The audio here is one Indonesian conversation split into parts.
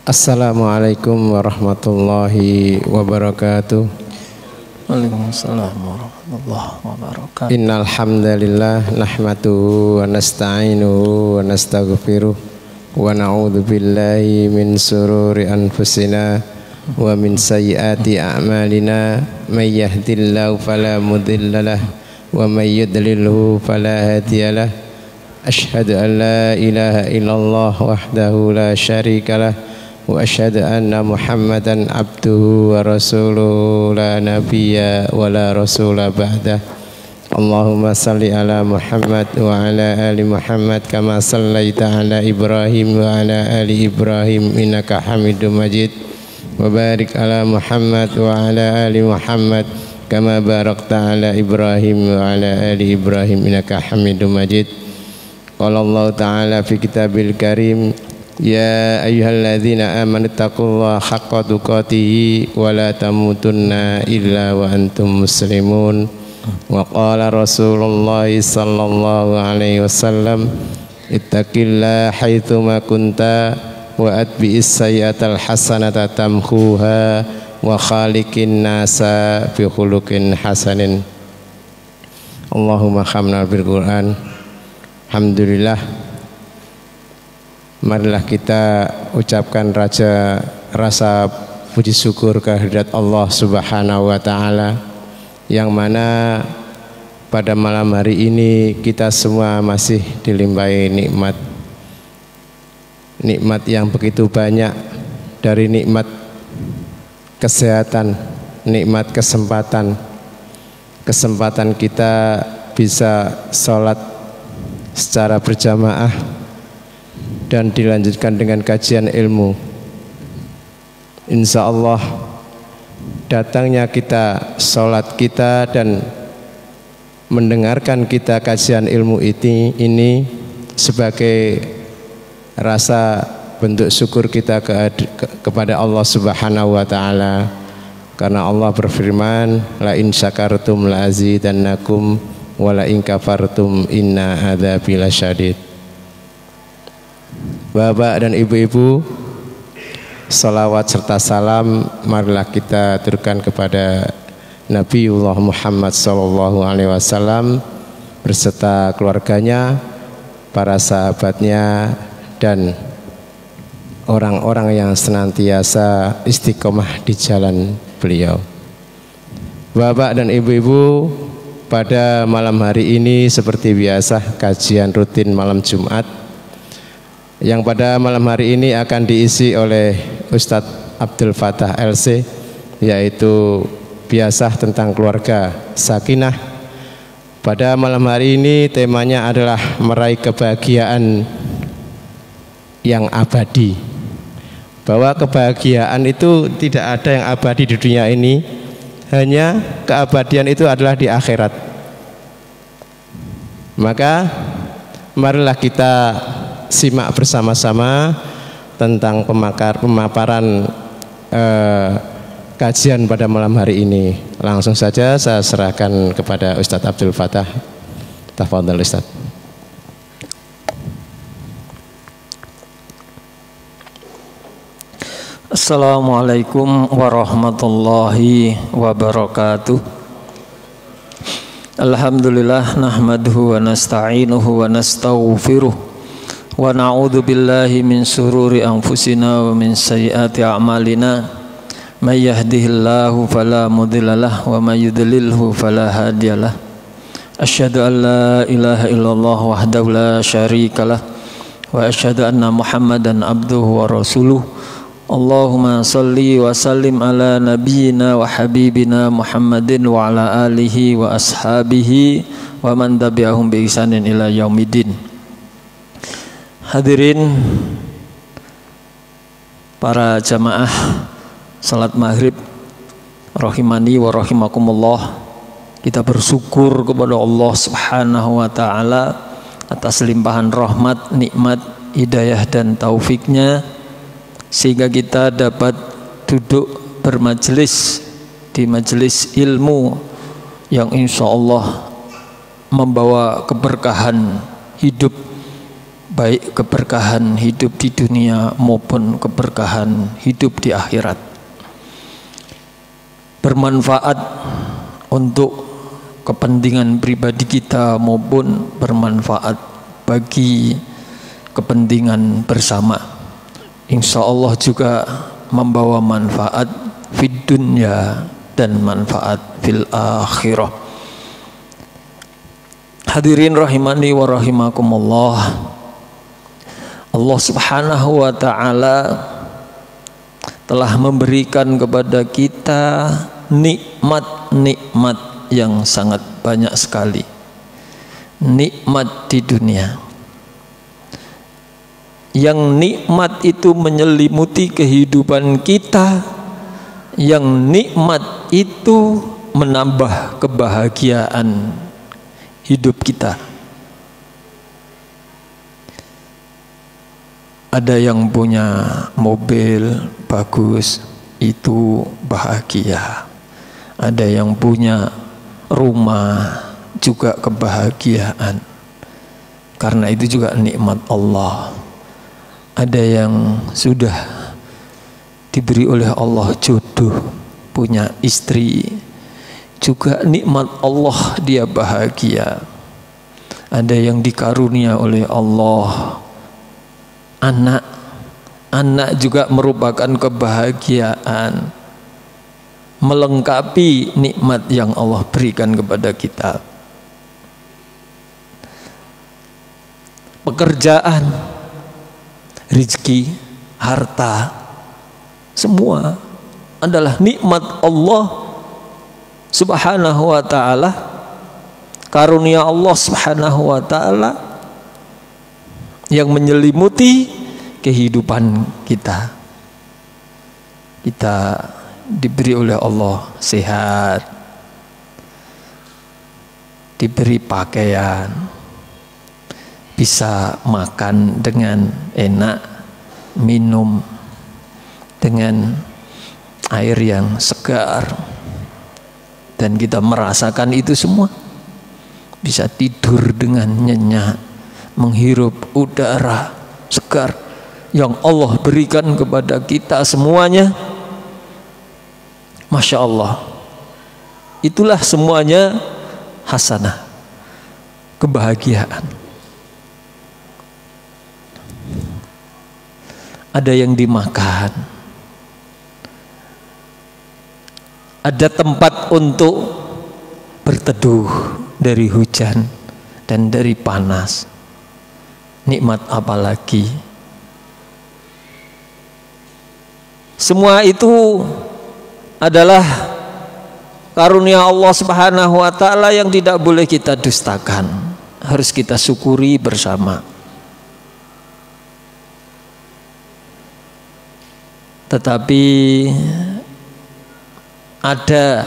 Assalamualaikum warahmatullahi wabarakatuh. Waalaikumsalam warahmatullahi wabarakatuh. Innal hamdalillah nahmaduhu wa nasta'inuhu wa nastaghfiruh wa na'udzu billahi min sururi anfusina wa min sayyiati a'malina may yahdihillahu fala mudhillalah wa may yudlilhu fala hadiyalah. Asyhadu an la ilaha illallah wahdahu la syarikalah wa asyhadu anna Muhammadan abduhu wa rasuluhu la nabiyya wa la rasula ba'dah. Allahumma salli ala Muhammad wa ala ali Muhammad kama sallaita ala Ibrahim wa ala ali Ibrahim innaka Hamidum Majid. Wa barik ala Muhammad wa ala ali Muhammad kama barakta ala Ibrahim wa ala ali Ibrahim innaka Hamidum Majid. Qala Allah Ta'ala fi kitabil karim, ya ayyuhalladzina amanu taqullaha haqqa tuqatih wa la tamutunna illa wa antum muslimun. Wa qala Rasulullah sallallahu alaihi wasallam, ittaqillaha haitsu ma kunta wa atbi'is sayyi'atal hasanata tamhuha wa khaliqin nasa bi khuluqin hasanin. Allahumma khamna bil Qur'an. Alhamdulillah, marilah kita ucapkan rasa puji syukur kehadirat Allah Subhanahu wa Ta'ala, yang mana pada malam hari ini kita semua masih dilimpahi nikmat yang begitu banyak, dari nikmat kesehatan, nikmat kesempatan kita bisa sholat secara berjamaah dan dilanjutkan dengan kajian ilmu. Insya Allah datangnya kita, sholat kita dan mendengarkan kita kajian ilmu ini sebagai rasa bentuk syukur kita kepada Allah Subhanahu wa Ta'ala, karena Allah berfirman, la in syakartum la azidannakum wala in kafartum inna adzabi lasyadid. Bapak dan ibu-ibu, salawat serta salam marilah kita aturkan kepada Nabiullah Muhammad sallallahu alaihi wasallam berserta keluarganya, para sahabatnya dan orang-orang yang senantiasa istiqomah di jalan beliau. Bapak dan ibu-ibu, pada malam hari ini seperti biasa kajian rutin malam Jumat, yang pada malam hari ini akan diisi oleh Ustadz Abdul Fattah LC, yaitu biasa tentang keluarga sakinah. Pada malam hari ini temanya adalah meraih kebahagiaan yang abadi, bahwa kebahagiaan itu tidak ada yang abadi di dunia ini, hanya keabadian itu adalah di akhirat. Maka marilah kita simak bersama-sama tentang pemaparan kajian pada malam hari ini. Langsung saja saya serahkan kepada Ustadz Abdul Fattah. Tafadhal Ustadz. Assalamualaikum warahmatullahi wabarakatuh. Alhamdulillah, nahmaduhu wa nasta'inuhu wa nastaghfiruh wa na'udzu billahi min sururi anfusina wa min sayyiati a'malina. May yahdihillahu fala mudhillalah wa may yudlilhu fala hadiyalah. Asyhadu an la ilaha illallah wahdahu la syarikalah wa asyhadu anna Muhammadan abduhu wa rasuluh. Allahumma salli wa sallim ala nabiyyina wa habibina Muhammadin wa ala alihi wa ashabihi wa man tabi'ahum bi ihsanin ila yaumiddin. Hadirin para jamaah salat maghrib rahimani wa rahimakumullah, kita bersyukur kepada Allah Subhanahu wa Ta'ala atas limpahan rahmat, nikmat, hidayah dan taufiknya, sehingga kita dapat duduk bermajelis di majelis ilmu yang insya Allah membawa keberkahan hidup baik keberkahan hidup di dunia maupun keberkahan hidup di akhirat, bermanfaat untuk kepentingan pribadi kita maupun bermanfaat bagi kepentingan bersama. Insya Allah juga membawa manfaat fid dunya dan manfaat fil akhirah. Hadirin rahimani wa rahimakumullah, Allah Subhanahu wa ta'ala telah memberikan kepada kita nikmat-nikmat yang sangat banyak sekali. Nikmat di dunia, yang nikmat itu menyelimuti kehidupan kita, yang nikmat itu menambah kebahagiaan hidup kita. Ada yang punya mobil bagus, itu bahagia. Ada yang punya rumah, juga kebahagiaan. Karena itu juga nikmat Allah. Ada yang sudah diberi oleh Allah jodoh, punya istri, juga nikmat Allah, dia bahagia. Ada yang dikarunia oleh Allah anak juga merupakan kebahagiaan, melengkapi nikmat yang Allah berikan kepada kita. Pekerjaan, rezeki, harta, semua adalah nikmat Allah Subhanahu wa ta'ala, karunia Allah Subhanahu wa ta'ala yang menyelimuti kehidupan kita. Kita diberi oleh Allah sehat, diberi pakaian, bisa makan dengan enak, minum dengan air yang segar, dan kita merasakan itu semua. Bisa tidur dengan nyenyak, menghirup udara segar yang Allah berikan kepada kita semuanya. Masya Allah, itulah semuanya hasanah, kebahagiaan. Ada yang dimakan, ada tempat untuk berteduh dari hujan dan dari panas. Nikmat apa lagi? Semua itu adalah karunia Allah Subhanahu wa ta'ala yang tidak boleh kita dustakan, harus kita syukuri bersama. Tetapi ada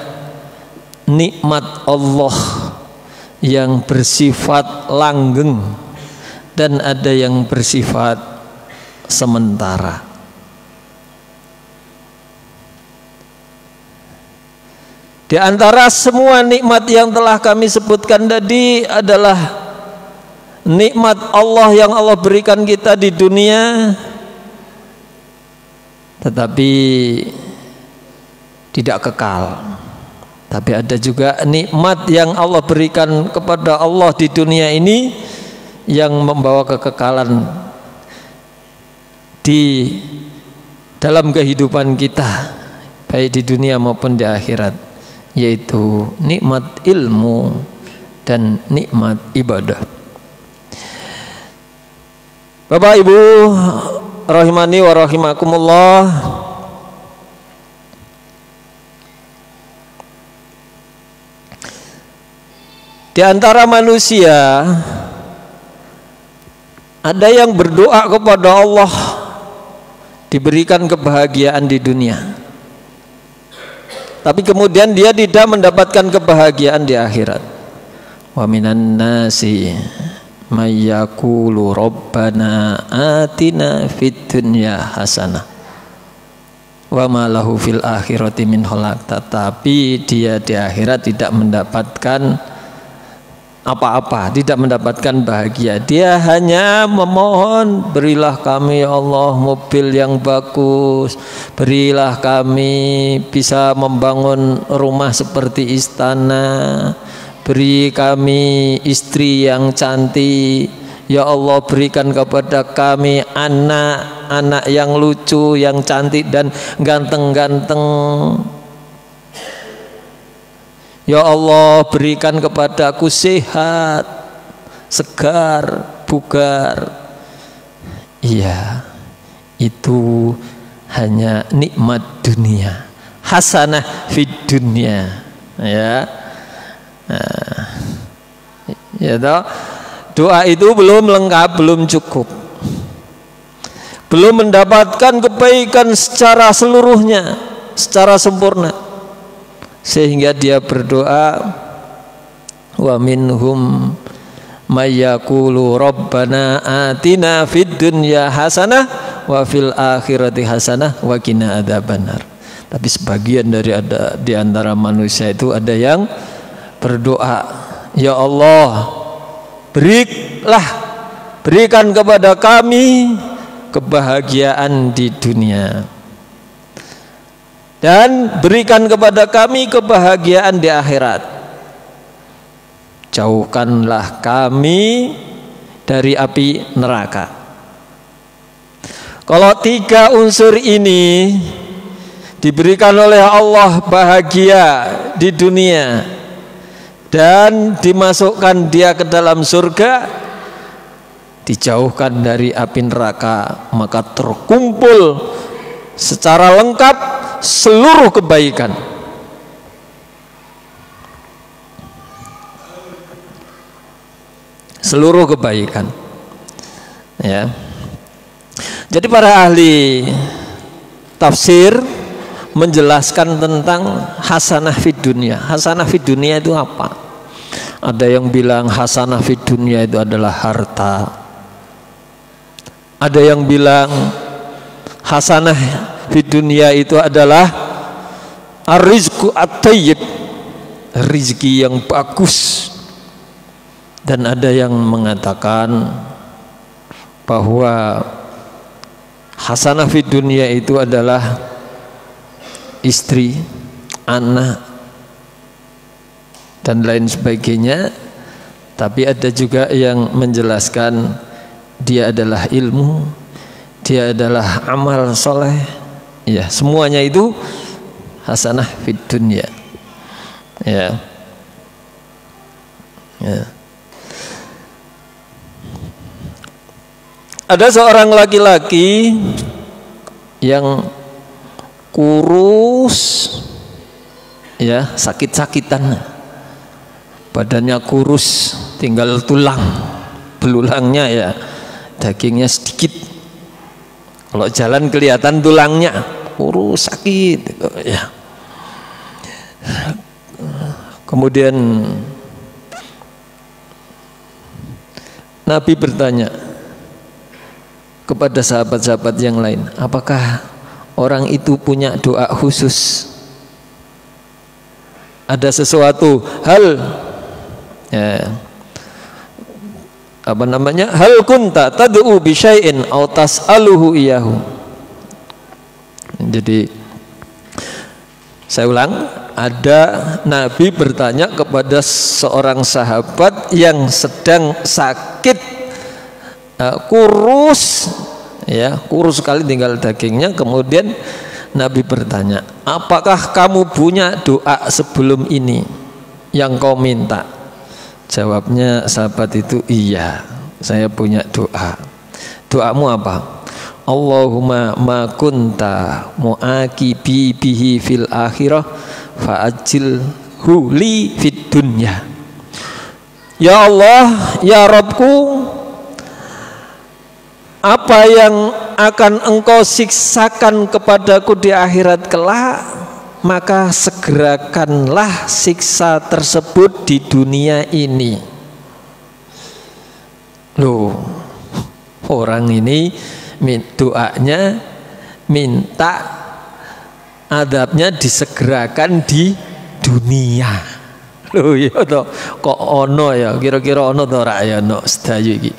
nikmat Allah yang bersifat langgeng dan ada yang bersifat sementara. Di antara semua nikmat yang telah kami sebutkan tadi adalah nikmat Allah yang Allah berikan kita di dunia, tetapi tidak kekal. Tapi ada juga nikmat yang Allah berikan kepada Allah di dunia ini yang membawa kekekalan di dalam kehidupan kita, baik di dunia maupun di akhirat, yaitu nikmat ilmu dan nikmat ibadah. Bapak Ibu rahimani wa rahimakumullah, di antara manusia ada yang berdoa kepada Allah diberikan kebahagiaan di dunia, tapi kemudian dia tidak mendapatkan kebahagiaan di akhirat. Wa minan nasi may yaqulu rabbana atina fid dunya hasanah wa ma lahu fil akhirati min khalaq. Tetapi dia di akhirat tidak mendapatkan apa-apa, tidak mendapatkan bahagia. Dia hanya memohon, berilah kami ya Allah mobil yang bagus, berilah kami bisa membangun rumah seperti istana, beri kami istri yang cantik, ya Allah berikan kepada kami anak yang lucu, yang cantik dan ganteng-ganteng. Ya Allah berikan kepadaku sehat, segar, bugar. Iya, itu hanya nikmat dunia. Hasanah fid dunia. Ya. Nah, ya toh? Doa itu belum lengkap, belum cukup. Belum mendapatkan kebaikan secara seluruhnya, secara sempurna. Sehingga dia berdoa, wa minhum mayyaqulu rabbana atina fid dunya hasanah wa fil akhirati hasanah wa qina adzabannar. Tapi sebagian dari di antara manusia itu ada yang berdoa, ya Allah berikan kepada kami kebahagiaan di dunia dan berikan kepada kami kebahagiaan di akhirat. Jauhkanlah kami dari api neraka. Kalau tiga unsur ini diberikan oleh Allah bahagia di dunia dan dimasukkan dia ke dalam surga, dijauhkan dari api neraka, maka terkumpul secara lengkap seluruh kebaikan. Seluruh kebaikan. Ya. Jadi para ahli tafsir menjelaskan tentang hasanah fid dunya. Hasanah fid dunya itu apa? Ada yang bilang hasanah fid dunya itu adalah harta. Ada yang bilang hasanah fid dunya itu adalah ar-rizqu at-tayyib, rezeki yang bagus. Dan ada yang mengatakan bahwa hasanah fid dunya itu adalah istri, anak, dan lain sebagainya. Tapi ada juga yang menjelaskan dia adalah ilmu, dia adalah amal soleh. Ya, semuanya itu hasanah fid dunya. Ya. Ya. Ada seorang laki-laki yang kurus, ya, sakit-sakitan, badannya kurus, tinggal tulang, belulangnya ya, dagingnya sedikit. Kalau jalan kelihatan tulangnya, kurus, sakit, ya. Kemudian Nabi bertanya kepada sahabat-sahabat yang lain, apakah orang itu punya doa khusus? Ada sesuatu hal, ya, apa namanya, hal kunta tad'u bi syai'in aw tas'aluhu iyahu. Jadi saya ulang, ada Nabi bertanya kepada seorang sahabat yang sedang sakit, kurus, ya, kurus sekali tinggal dagingnya. Kemudian Nabi bertanya, apakah kamu punya doa sebelum ini yang kau minta? Jawabnya sahabat itu, iya, saya punya doa. Doamu apa? Allahumma ma kunta mu'aqibi bihi fil akhirah fa'ajilhu li fid dunya. Ya Allah, ya Rabbku, apa yang akan engkau siksakan kepadaku di akhirat kelak, maka segerakanlah siksa tersebut di dunia ini. Loh, orang ini doanya minta adabnya disegerakan di dunia. Lho ya to, kok ono ya, kira-kira ono to ora ya no sedayu iki.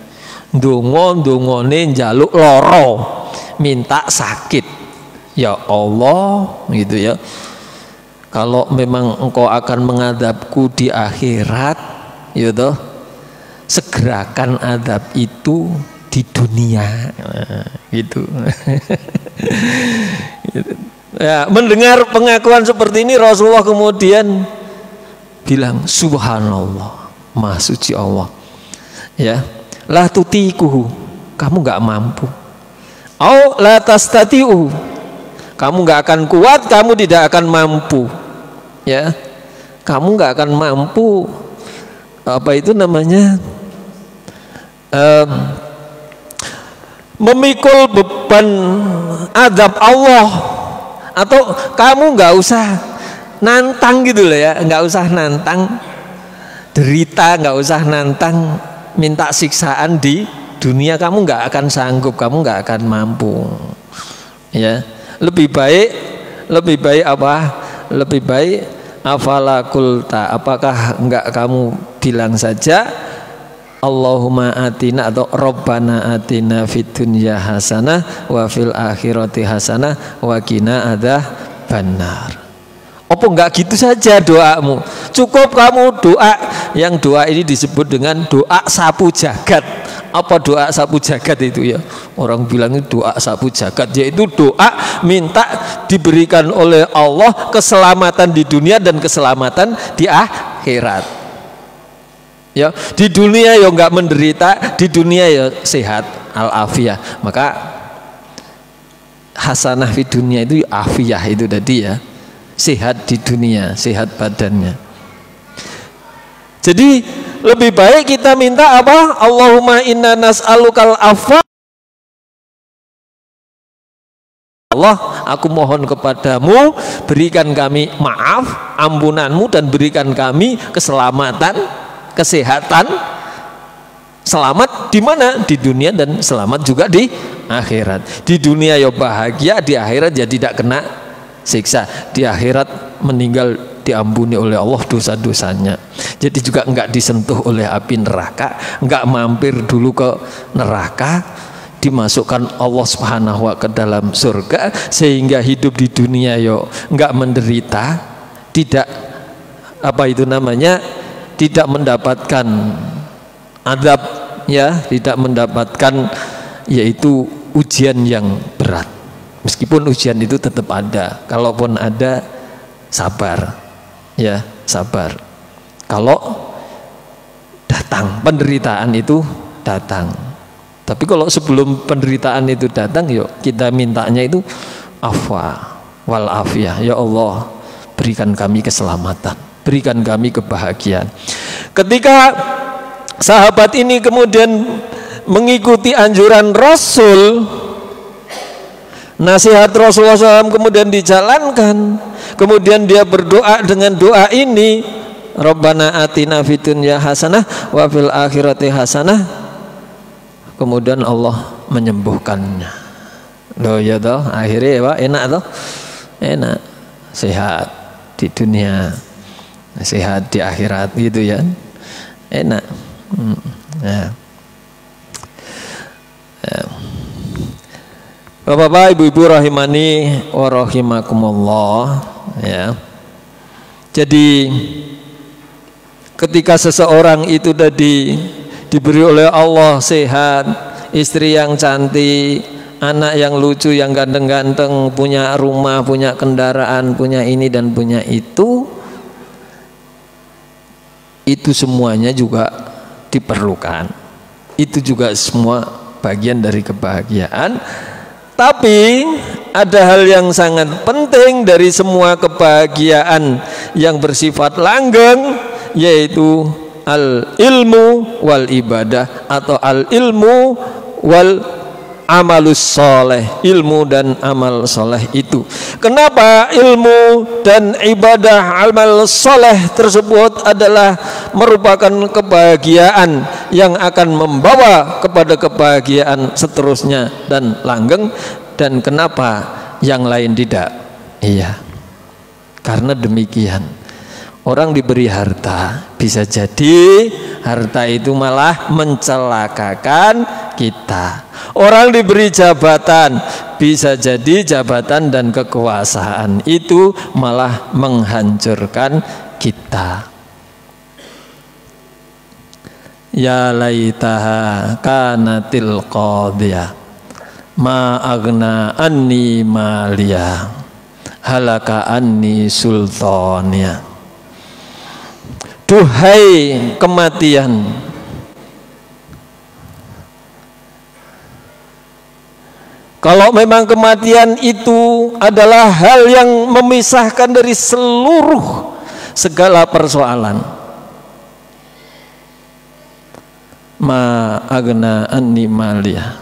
Ndonga-ndongane njaluk lara, minta sakit. Ya Allah, gitu ya. Kalau memang engkau akan mengadabku di akhirat, ya toh, segerakan adab itu di dunia, gitu. Ya, mendengar pengakuan seperti ini Rasulullah kemudian bilang subhanallah, maha suci Allah. Ya, la tutikuhu, kamu nggak mampu. Au la tastati'u, kamu nggak akan kuat, kamu tidak akan mampu. Ya, kamu nggak akan mampu. Apa itu namanya? Memikul beban azab Allah, atau kamu nggak usah nantang gitu loh ya, nggak usah nantang derita, nggak usah nantang minta siksaan di dunia, kamu nggak akan sanggup, kamu nggak akan mampu. Ya, lebih baik apa? Lebih baik afala kulta, apakah enggak kamu bilang saja Allahumma atina atau Rabbana atina fid dunya hasanah wa fil akhirati hasanah wa qina adzabannar. Apa enggak gitu saja doamu? Cukup kamu doa, yang doa ini disebut dengan doa sapu jagat. Apa doa sapu jagat itu ya? Orang bilang itu doa sapu jagat, yaitu doa minta diberikan oleh Allah keselamatan di dunia dan keselamatan di akhirat. Ya, di dunia ya enggak menderita, di dunia ya sehat al-afiyah. Maka hasanah di dunia itu afiyah itu tadi ya. Sehat di dunia, sehat badannya. Jadi lebih baik kita minta apa? Allahumma inna nas'alukal afwa. Allah, aku mohon kepadamu, berikan kami maaf, ampunanmu, dan berikan kami keselamatan, kesehatan. Selamat di mana? Di dunia, dan selamat juga di akhirat. Di dunia ya bahagia, di akhirat ya tidak kena siksa. Di akhirat meninggal diampuni oleh Allah dosa-dosanya. Jadi juga enggak disentuh oleh api neraka, enggak mampir dulu ke neraka, dimasukkan Allah Subhanahu wa ke dalam surga, sehingga hidup di dunia yo enggak menderita, tidak apa itu namanya, tidak mendapatkan adab ya, tidak mendapatkan yaitu ujian yang berat. Meskipun ujian itu tetap ada, kalaupun ada sabar, ya sabar. Kalau datang penderitaan itu datang, tapi kalau sebelum penderitaan itu datang, yuk kita mintanya itu afwa wal afiyah. Ya Allah, berikan kami keselamatan, berikan kami kebahagiaan. Ketika sahabat ini kemudian mengikuti anjuran Rasul, nasihat Rasulullah SAW kemudian dijalankan, kemudian dia berdoa dengan doa ini, Rabbana atina fid dunya hasanah wa fil akhirati hasanah. Kemudian Allah menyembuhkannya. Loh ya toh, akhirnya ya Pak, enak toh? Enak, sehat di dunia, sehat di akhirat gitu ya. Enak. Ya. Ya. Bapak-bapak, ibu-ibu rahimani wa rahimakumullah, ya. Jadi ketika seseorang itu tadi diberi oleh Allah sehat, istri yang cantik, anak yang lucu, yang ganteng-ganteng, punya rumah, punya kendaraan, punya ini dan punya itu semuanya juga diperlukan. Itu juga semua bagian dari kebahagiaan. Tapi ada hal yang sangat penting dari semua kebahagiaan yang bersifat langgeng, yaitu al-ilmu wal ibadah, atau al-ilmu wal amalus soleh, ilmu dan amal soleh itu. Kenapa ilmu dan ibadah amal soleh tersebut adalah merupakan kebahagiaan yang akan membawa kepada kebahagiaan seterusnya dan langgeng, dan kenapa yang lain tidak? Iya, karena demikian Orang diberi harta, bisa jadi harta itu malah mencelakakan kita. Orang diberi jabatan, bisa jadi jabatan dan kekuasaan itu malah menghancurkan kita. Ya laitaha kanatil qadiyah ma agna anni maliyah halaka anni sultaniya. Duhai kematian, kalau memang kematian itu adalah hal yang memisahkan dari segala persoalan, ma agna anni maliyah,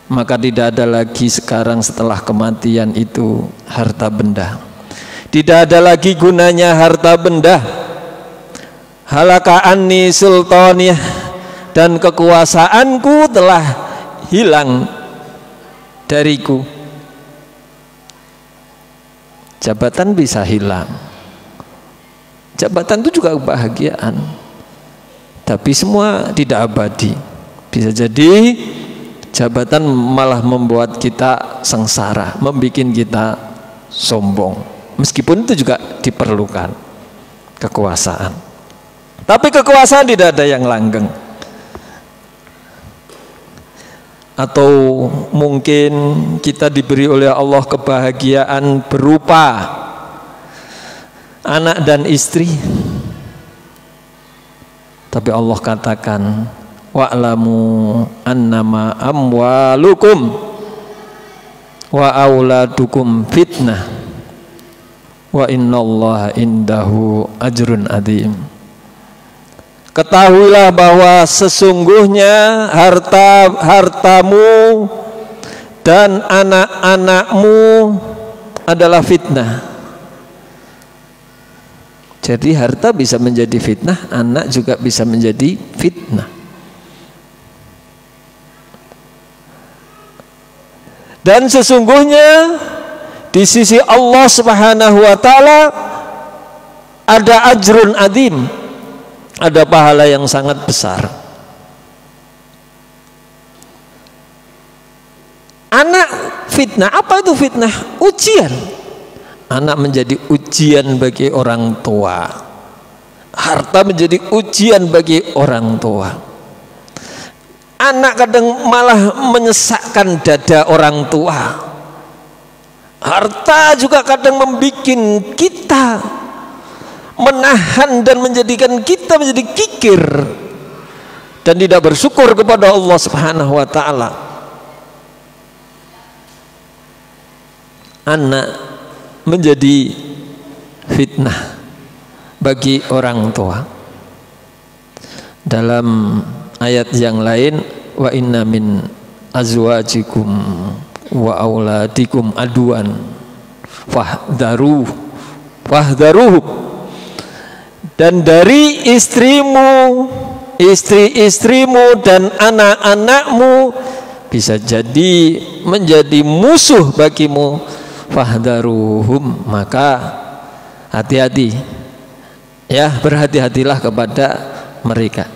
maka tidak ada lagi sekarang setelah kematian itu harta benda. Tidak ada lagi gunanya harta benda. Halaka anni sultaniyah, dan kekuasaanku telah hilang dariku. Jabatan bisa hilang, jabatan itu juga kebahagiaan, tapi semua tidak abadi. Bisa jadi jabatan malah membuat kita sengsara, membuat kita sombong, meskipun itu juga diperlukan kekuasaan. Tapi kekuasaan tidak ada yang langgeng. Atau mungkin kita diberi oleh Allah kebahagiaan berupa anak dan istri, tapi Allah katakan wa'lamu annama amwalukum wa auladukum fitnah wa innallaha indahu ajrun adzim. Ketahuilah bahwa sesungguhnya hartamu dan anak-anakmu adalah fitnah. Jadi harta bisa menjadi fitnah, anak juga bisa menjadi fitnah. Dan sesungguhnya di sisi Allah Subhanahu wa taala ada ajrun adzim, ada pahala yang sangat besar. Anak fitnah, apa itu fitnah? Ujian. Anak menjadi ujian bagi orang tua. Harta menjadi ujian bagi orang tua. Anak kadang malah menyesakkan dada orang tua. Harta juga kadang membuat kita menahan dan menjadikan kita menjadi kikir dan tidak bersyukur kepada Allah Subhanahu wa taala. Anak menjadi fitnah bagi orang tua. Dalam ayat yang lain, wa inna min azwajikum wa auladikum aduan fahdharuhu, dan dari istrimu, istri-istrimu dan anak-anakmu bisa jadi menjadi musuh bagimu. Fahdharuhum, maka hati-hati ya, berhati-hatilah kepada mereka.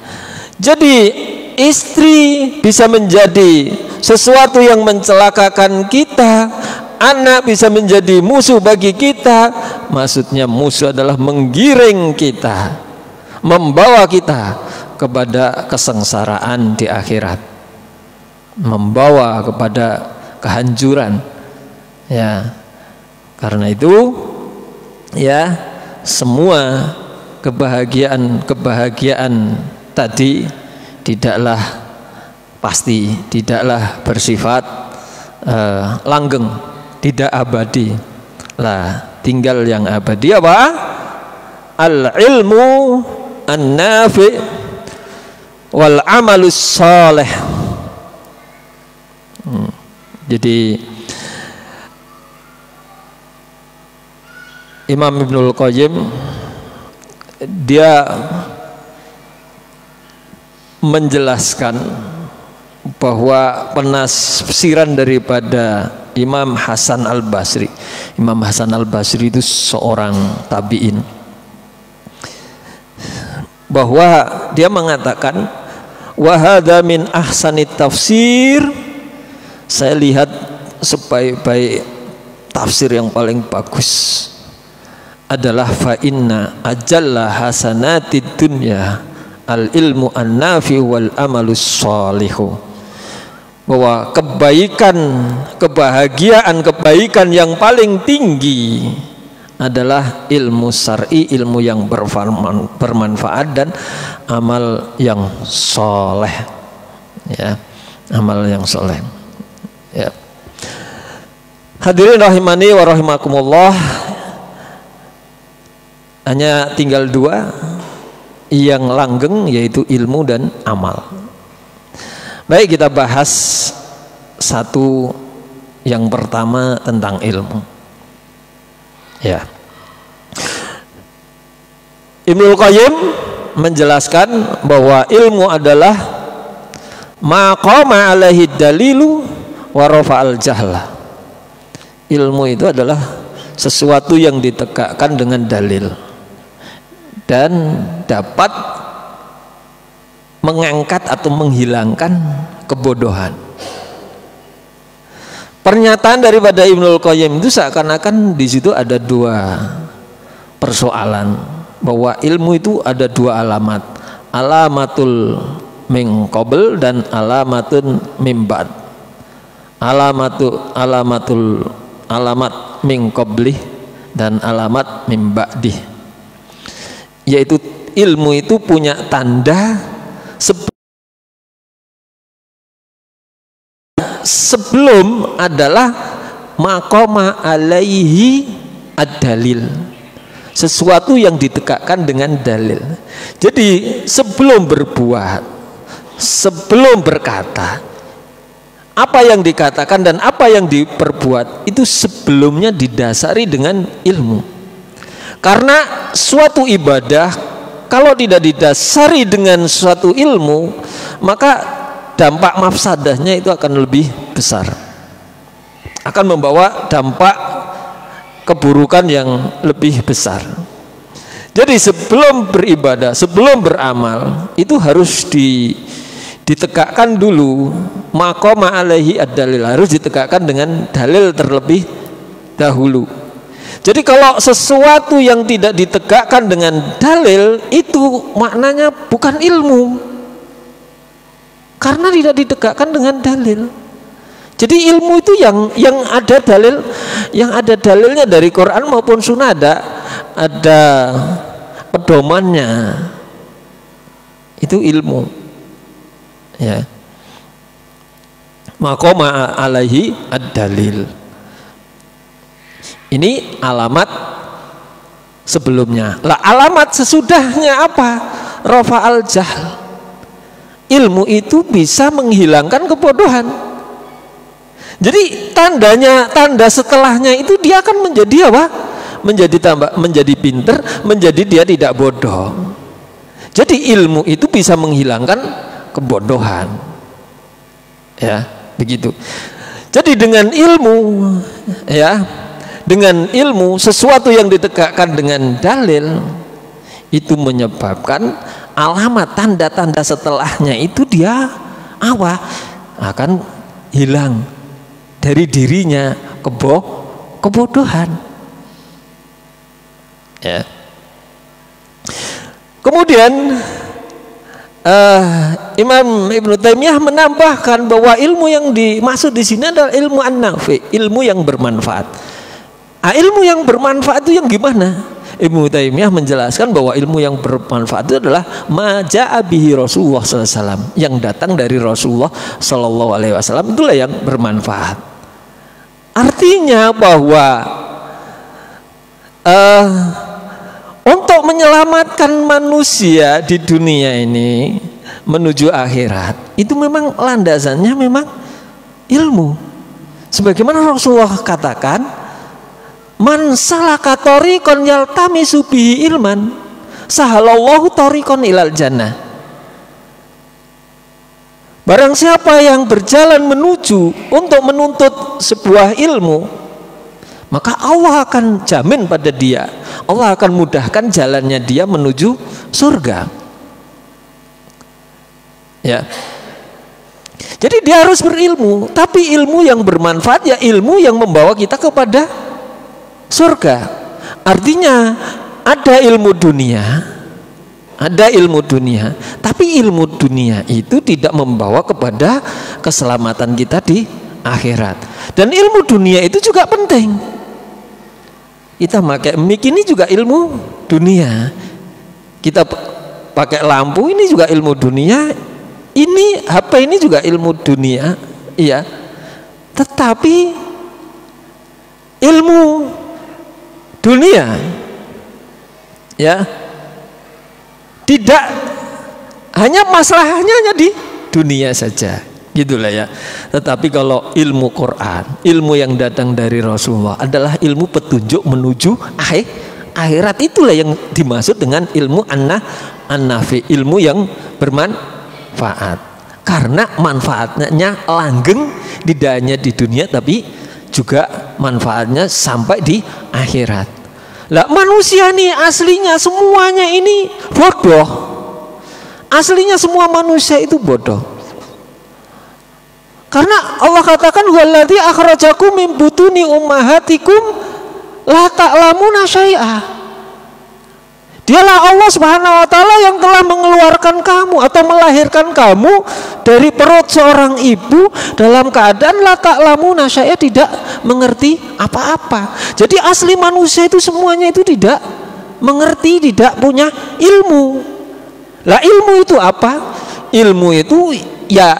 Jadi istri bisa menjadi sesuatu yang mencelakakan kita, anak bisa menjadi musuh bagi kita. Maksudnya musuh adalah menggiring kita, membawa kita kepada kesengsaraan di akhirat, membawa kepada kehancuran. Ya, karena itu ya, semua kebahagiaan tadi tidaklah pasti, tidaklah bersifat langgeng, tidak abadi. Lah, tinggal yang abadi apa? Al-ilmu an-nafi wal amalus saleh. Jadi Imam Ibnul Qayyim dia menjelaskan bahwa penafsiran daripada Imam Hasan Al-Basri. Imam Hasan Al-Basri itu seorang tabi'in. bahwa dia mengatakan wa hadza min ahsanit tafsir, saya lihat sebaik-baik tafsir yang paling bagus adalah fa inna ajalla hasanatid dunya al ilmu an-nafi wal amalus shalihu, bahwa kebaikan yang paling tinggi adalah ilmu syar'i, ilmu yang bermanfaat dan amal yang soleh, ya, amal yang soleh, ya. Hadirin rahimani wa rahimakumullah, hanya tinggal dua yang langgeng, yaitu ilmu dan amal. Baik, kita bahas satu yang pertama tentang ilmu. Ya. Ibnul Qayyim menjelaskan bahwa ilmu adalah maqama alaihi dalilu wa rafa'al jahla. Ilmu itu adalah sesuatu yang ditegakkan dengan dalil dan dapat mengangkat atau menghilangkan kebodohan. Pernyataan daripada Ibnul Qayyim itu seakan-akan di situ ada dua persoalan, bahwa ilmu itu ada dua alamat, alamatul min qabl dan alamatun min ba'd. Alamat min qablih dan alamat min ba'dih, yaitu ilmu itu punya tanda sebelum adalah maqama alaihi ad-dalil, sesuatu yang ditegakkan dengan dalil. Jadi sebelum berbuat, sebelum berkata, apa yang dikatakan dan apa yang diperbuat itu sebelumnya didasari dengan ilmu. Karena suatu ibadah kalau tidak didasari dengan suatu ilmu, maka dampak mafsadahnya itu akan lebih besar, akan membawa dampak keburukan yang lebih besar. Jadi sebelum beribadah, sebelum beramal, itu harus ditegakkan dulu maqama alaihi ad-dalil, harus ditegakkan dengan dalil terlebih dahulu. Jadi kalau sesuatu yang tidak ditegakkan dengan dalil, itu maknanya bukan ilmu, karena tidak ditegakkan dengan dalil. Jadi ilmu itu yang ada dalil, yang ada dalilnya dari Quran maupun Sunnah, ada pedomannya, itu ilmu, ya. Maqama alaihi ad-dalil. Ini alamat sebelumnya. Lah alamat sesudahnya apa? Rafa'al jahl. Ilmu itu bisa menghilangkan kebodohan. Jadi tanda setelahnya itu dia akan menjadi apa? Menjadi pinter, menjadi dia tidak bodoh. Jadi ilmu itu bisa menghilangkan kebodohan. Ya, begitu. Jadi dengan ilmu, ya, dengan ilmu sesuatu yang ditegakkan dengan dalil itu menyebabkan alamat tanda-tanda setelahnya itu dia apa? Akan hilang dari dirinya kebodohan. Ya. Kemudian Imam Ibnu Taimiyah menambahkan bahwa ilmu yang dimaksud di sini adalah ilmu an-nafi, ilmu yang bermanfaat. Ilmu yang bermanfaat itu yang gimana? Ibnu Taimiyah menjelaskan bahwa ilmu yang bermanfaat itu adalah ma ja'a bihi Rasulullah sallallahu alaihi wasallam, yang datang dari Rasulullah sallallahu alaihi wasallam, itulah yang bermanfaat. Artinya bahwa untuk menyelamatkan manusia di dunia ini menuju akhirat, itu memang landasannya memang ilmu. Sebagaimana Rasulullah katakan, man salaka tariqan yaltamisu bihi ilman sahalallahu tariqan ilal jannah. Barang siapa yang berjalan menuju untuk menuntut sebuah ilmu, maka Allah akan jamin pada dia, Allah akan mudahkan jalannya dia menuju surga. Ya. Jadi dia harus berilmu, tapi ilmu yang bermanfaat, ya ilmu yang membawa kita kepada surga. Artinya ada ilmu dunia, tapi ilmu dunia itu tidak membawa kepada keselamatan kita di akhirat. Dan ilmu dunia itu juga penting. Kita pakai mic ini juga ilmu dunia. Kita pakai lampu ini juga ilmu dunia. Ini HP ini juga ilmu dunia, iya. Tetapi ilmu dunia, ya, tidak hanya masalahnya hanya di dunia saja, gitulah ya. Tetapi kalau ilmu Quran, ilmu yang datang dari Rasulullah adalah ilmu petunjuk menuju akhirat, itulah yang dimaksud dengan ilmu an-nafi, ilmu yang bermanfaat. Karena manfaatnya langgeng, tidak hanya di dunia tapi juga manfaatnya sampai di akhirat. Lah manusia nih aslinya semuanya ini bodoh. Aslinya semua manusia itu bodoh. Karena Allah katakan waladzi akhrajakum min butuni ummahatikum la ta'lamuna syai'a. Dialah Allah Subhanahu wa taala yang telah mengeluarkan kamu atau melahirkan kamu dari perut seorang ibu dalam keadaan la ta'lamuna syai'a, tidak mengerti apa-apa. Jadi asli manusia itu semuanya itu tidak mengerti, tidak punya ilmu. Lah ilmu itu apa? Ilmu itu ya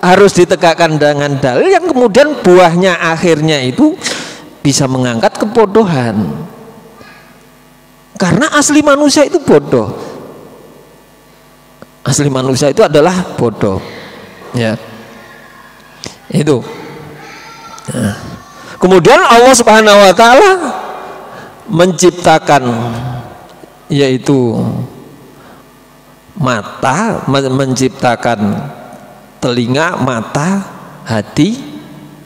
harus ditegakkan dengan dalil yang kemudian buahnya akhirnya itu bisa mengangkat kebodohan. Karena asli manusia itu bodoh. Asli manusia itu adalah bodoh. Ya. Itu. Nah. Kemudian Allah Subhanahu wa taala menciptakan yaitu mata, menciptakan telinga, mata, hati,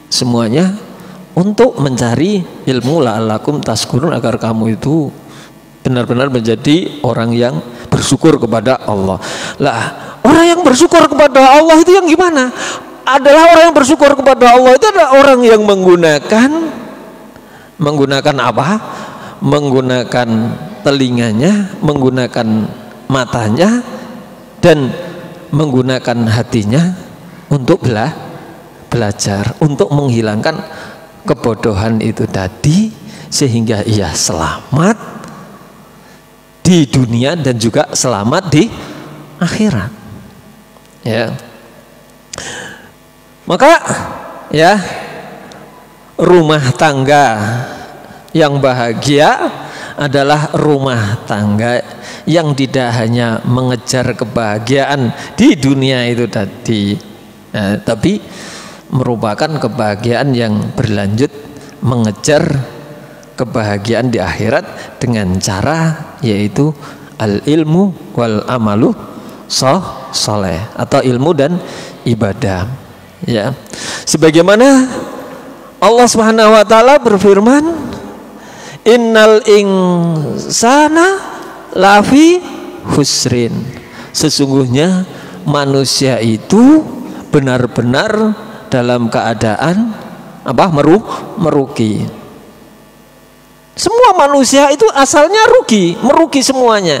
semuanya untuk mencari ilmu la'allakum tashkurun, agar kamu itu benar-benar menjadi orang yang bersyukur kepada Allah. Lah, orang yang bersyukur kepada Allah itu yang gimana? Adalah orang yang bersyukur kepada Allah itu adalah orang yang menggunakan apa? Menggunakan telinganya, menggunakan matanya, dan menggunakan hatinya untuk belajar, untuk menghilangkan kebodohan itu tadi, sehingga ia selamat di dunia dan juga selamat di akhirat. Ya. Maka ya, rumah tangga yang bahagia adalah rumah tangga yang tidak hanya mengejar kebahagiaan di dunia itu tadi, tapi merupakan kebahagiaan yang berlanjut, mengejar kebahagiaan di akhirat dengan cara yaitu al-ilmu wal amalu soleh, atau ilmu dan ibadah. Ya, sebagaimana Allah Subhanahu wa taala berfirman, innal insana lafi husrin, sesungguhnya manusia itu benar-benar dalam keadaan apa? Merugi. Semua manusia itu asalnya merugi semuanya.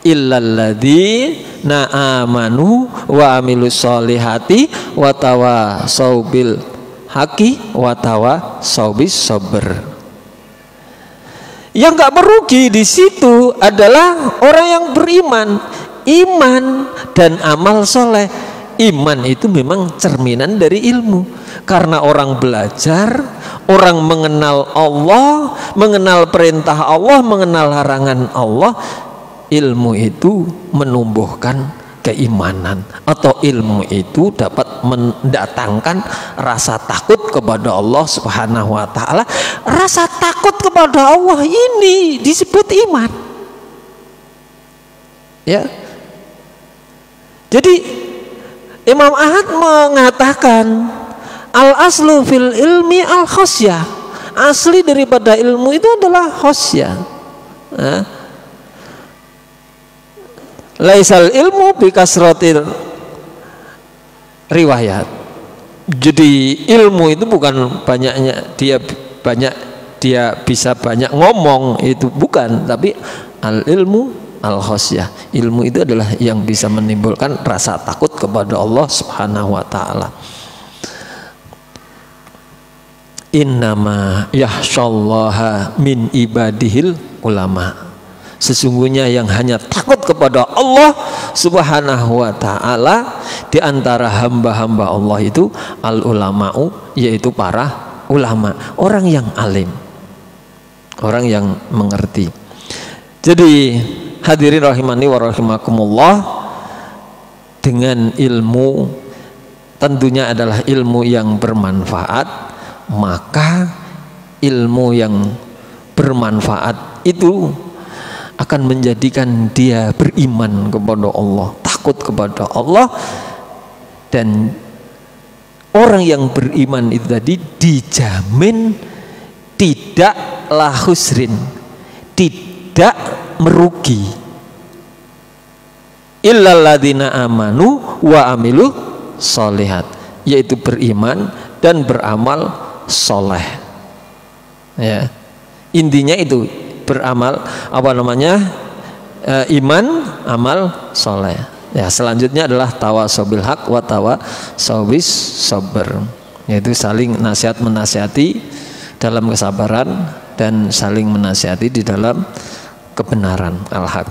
Illalladzina amanu wa amilus solihati wa tawasau bil haqi wa tawasau bis sabr. Yang enggak merugi di situ adalah orang yang beriman, iman dan amal soleh. Iman itu memang cerminan dari ilmu, karena orang belajar, orang mengenal Allah, mengenal perintah Allah, mengenal larangan Allah. Ilmu itu menumbuhkan keimanan, atau ilmu itu dapat mendatangkan rasa takut kepada Allah Subhanahu wa taala. Rasa takut kepada Allah ini disebut iman. Ya. Jadi Imam Ahmad mengatakan al-aslu fil ilmi al-khosyah, asli daripada ilmu itu adalah khosyah. Laisal ilmu bi kasratil riwayat. Jadi ilmu itu bukan banyaknya dia bisa banyak ngomong, itu bukan, tapi al ilmu al khosyah. Ilmu itu adalah yang bisa menimbulkan rasa takut kepada Allah Subhanahu wa taala. Innama yakhsyallaha min ibadihil ulama. Sesungguhnya yang hanya takut kepada Allah Subhanahu wa taala di antara hamba-hamba Allah itu al ulama'u, yaitu para ulama, orang yang alim, orang yang mengerti. Jadi hadirin rahimani wa rahimakumullah, dengan ilmu tentunya adalah ilmu yang bermanfaat, maka ilmu yang bermanfaat itu akan menjadikan dia beriman kepada Allah, takut kepada Allah. Dan orang yang beriman itu tadi dijamin tidak lahusrin, tidak merugi, illalladzina amanu wa amilu sholihat, yaitu beriman dan beramal soleh. Ya, intinya itu beramal iman, amal soleh. Ya, selanjutnya adalah tawasobil haq wa tawasobis sabar, yaitu saling nasihat menasihati dalam kesabaran dan saling menasihati di dalam kebenaran al-haq.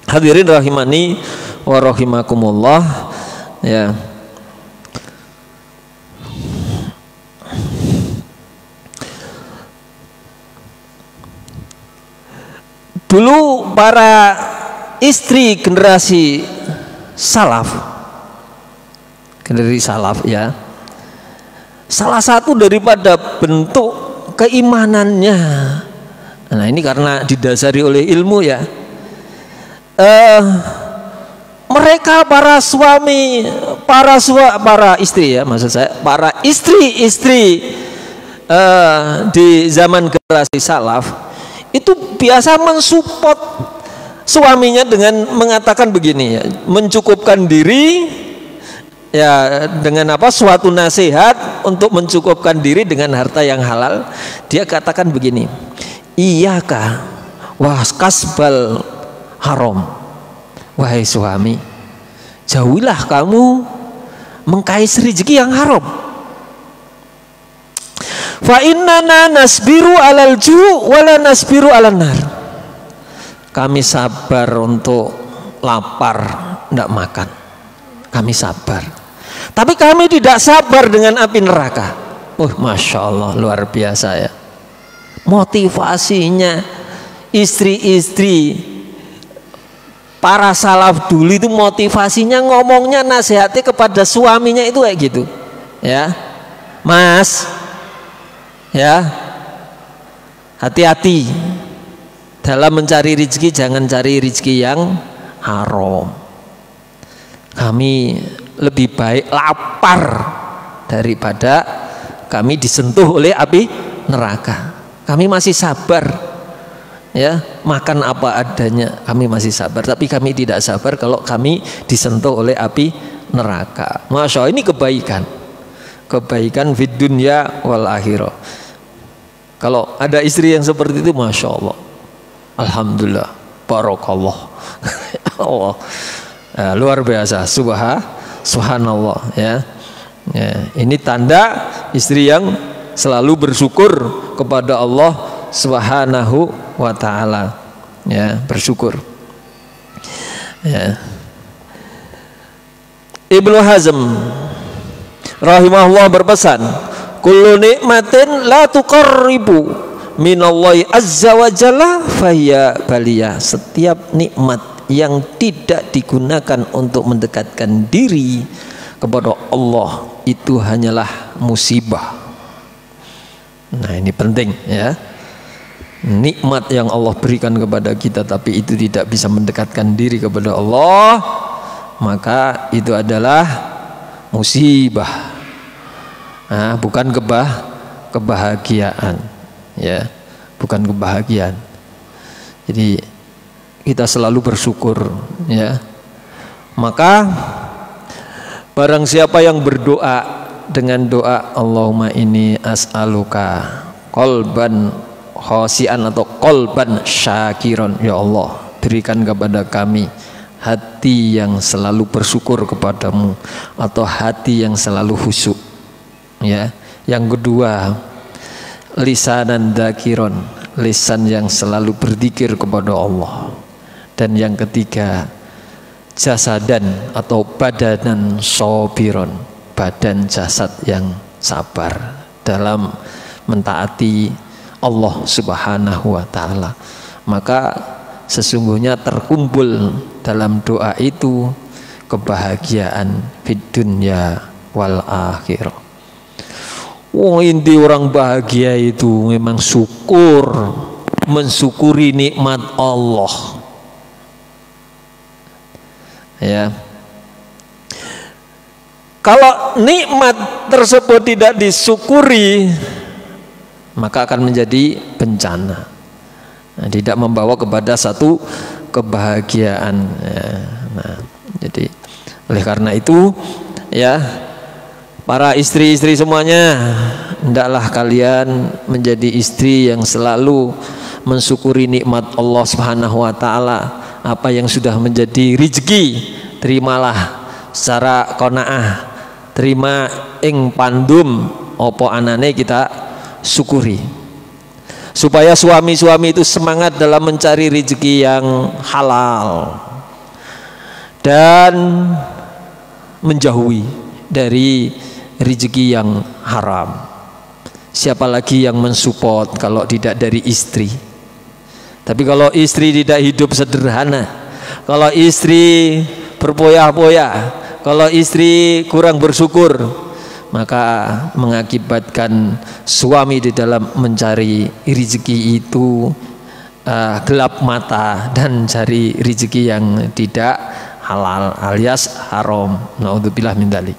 Hadirin rahimani wa rahimakumullah, ya. Dulu para istri generasi salaf ya, salah satu daripada bentuk keimanannya, nah ini karena didasari oleh ilmu ya, mereka para istri ya, maksud saya para istri di zaman generasi salaf itu biasa mensupport suaminya dengan mengatakan begini ya, mencukupkan diri ya dengan suatu nasihat untuk mencukupkan diri dengan harta yang halal. Dia katakan begini, iyaka wa kasbal haram, wahai suami, jauhilah kamu mengkais rezeki yang haram. Fa innana nasbiru alal ju' wala nasbiru alan nar. Kami sabar untuk lapar, tidak makan. Kami sabar. Tapi kami tidak sabar dengan api neraka. Masya Allah, luar biasa ya. Motivasinya istri-istri para salaf dulu itu, motivasinya ngomongnya, nasihatnya kepada suaminya itu kayak gitu. Ya, Mas, ya, hati-hati dalam mencari rezeki, jangan cari rezeki yang haram. Kami lebih baik lapar daripada kami disentuh oleh api neraka. Kami masih sabar ya, makan apa adanya, kami masih sabar. Tapi kami tidak sabar kalau kami disentuh oleh api neraka. Masya Allah, ini kebaikan fid dunya wal akhirah. Kalau ada istri yang seperti itu, masya Allah, alhamdulillah, barakallah. Allah, ya, luar biasa, subhanallah ya. Ya, ini tanda istri yang selalu bersyukur kepada Allah Subhanahu wa taala, ya, bersyukur. Ya. Ibnu Hazm rahimahullah berpesan, kullu nikmatin la tuqarribu minallahi azza wa jalla fahiya baliyah. Setiap nikmat yang tidak digunakan untuk mendekatkan diri kepada Allah itu hanyalah musibah. Nah, ini penting ya. Nikmat yang Allah berikan kepada kita tapi itu tidak bisa mendekatkan diri kepada Allah, maka itu adalah musibah. Nah, bukan kebahagiaan ya, bukan kebahagiaan. Jadi kita selalu bersyukur ya. Maka Barang siapa yang berdoa dengan doa Allahumma inni as'aluka qalban khasian atau qalban syakiron, ya Allah berikan kepada kami hati yang selalu bersyukur kepadamu atau hati yang selalu khusyuk, ya. Yang kedua, lisanan dzakiron, lisan yang selalu berzikir kepada Allah. Dan yang ketiga, jasadan atau badanan sabiron, badan jasad yang sabar dalam mentaati Allah Subhanahu wa taala. Maka sesungguhnya terkumpul dalam doa itu kebahagiaan fid dunya wal akhirah. Inti orang bahagia itu memang syukur, mensyukuri nikmat Allah. Ya. Kalau nikmat tersebut tidak disyukuri, maka akan menjadi bencana. Tidak membawa kepada satu kebahagiaan. Nah, jadi oleh karena itu, ya, para istri-istri semuanya, hendaklah kalian menjadi istri yang selalu mensyukuri nikmat Allah Subhanahu wa taala. Apa yang sudah menjadi rezeki, terimalah secara qanaah, terima ing pandum opo anane kita syukuri, supaya suami-suami itu semangat dalam mencari rezeki yang halal dan menjauhi dari rezeki yang haram. Siapa lagi yang mensupport kalau tidak dari istri? Tapi kalau istri tidak hidup sederhana, kalau istri berpoya-poya, kalau istri kurang bersyukur, maka mengakibatkan suami di dalam mencari rezeki itu gelap mata dan cari rezeki yang tidak halal alias haram. Naudzubillah min dzalik.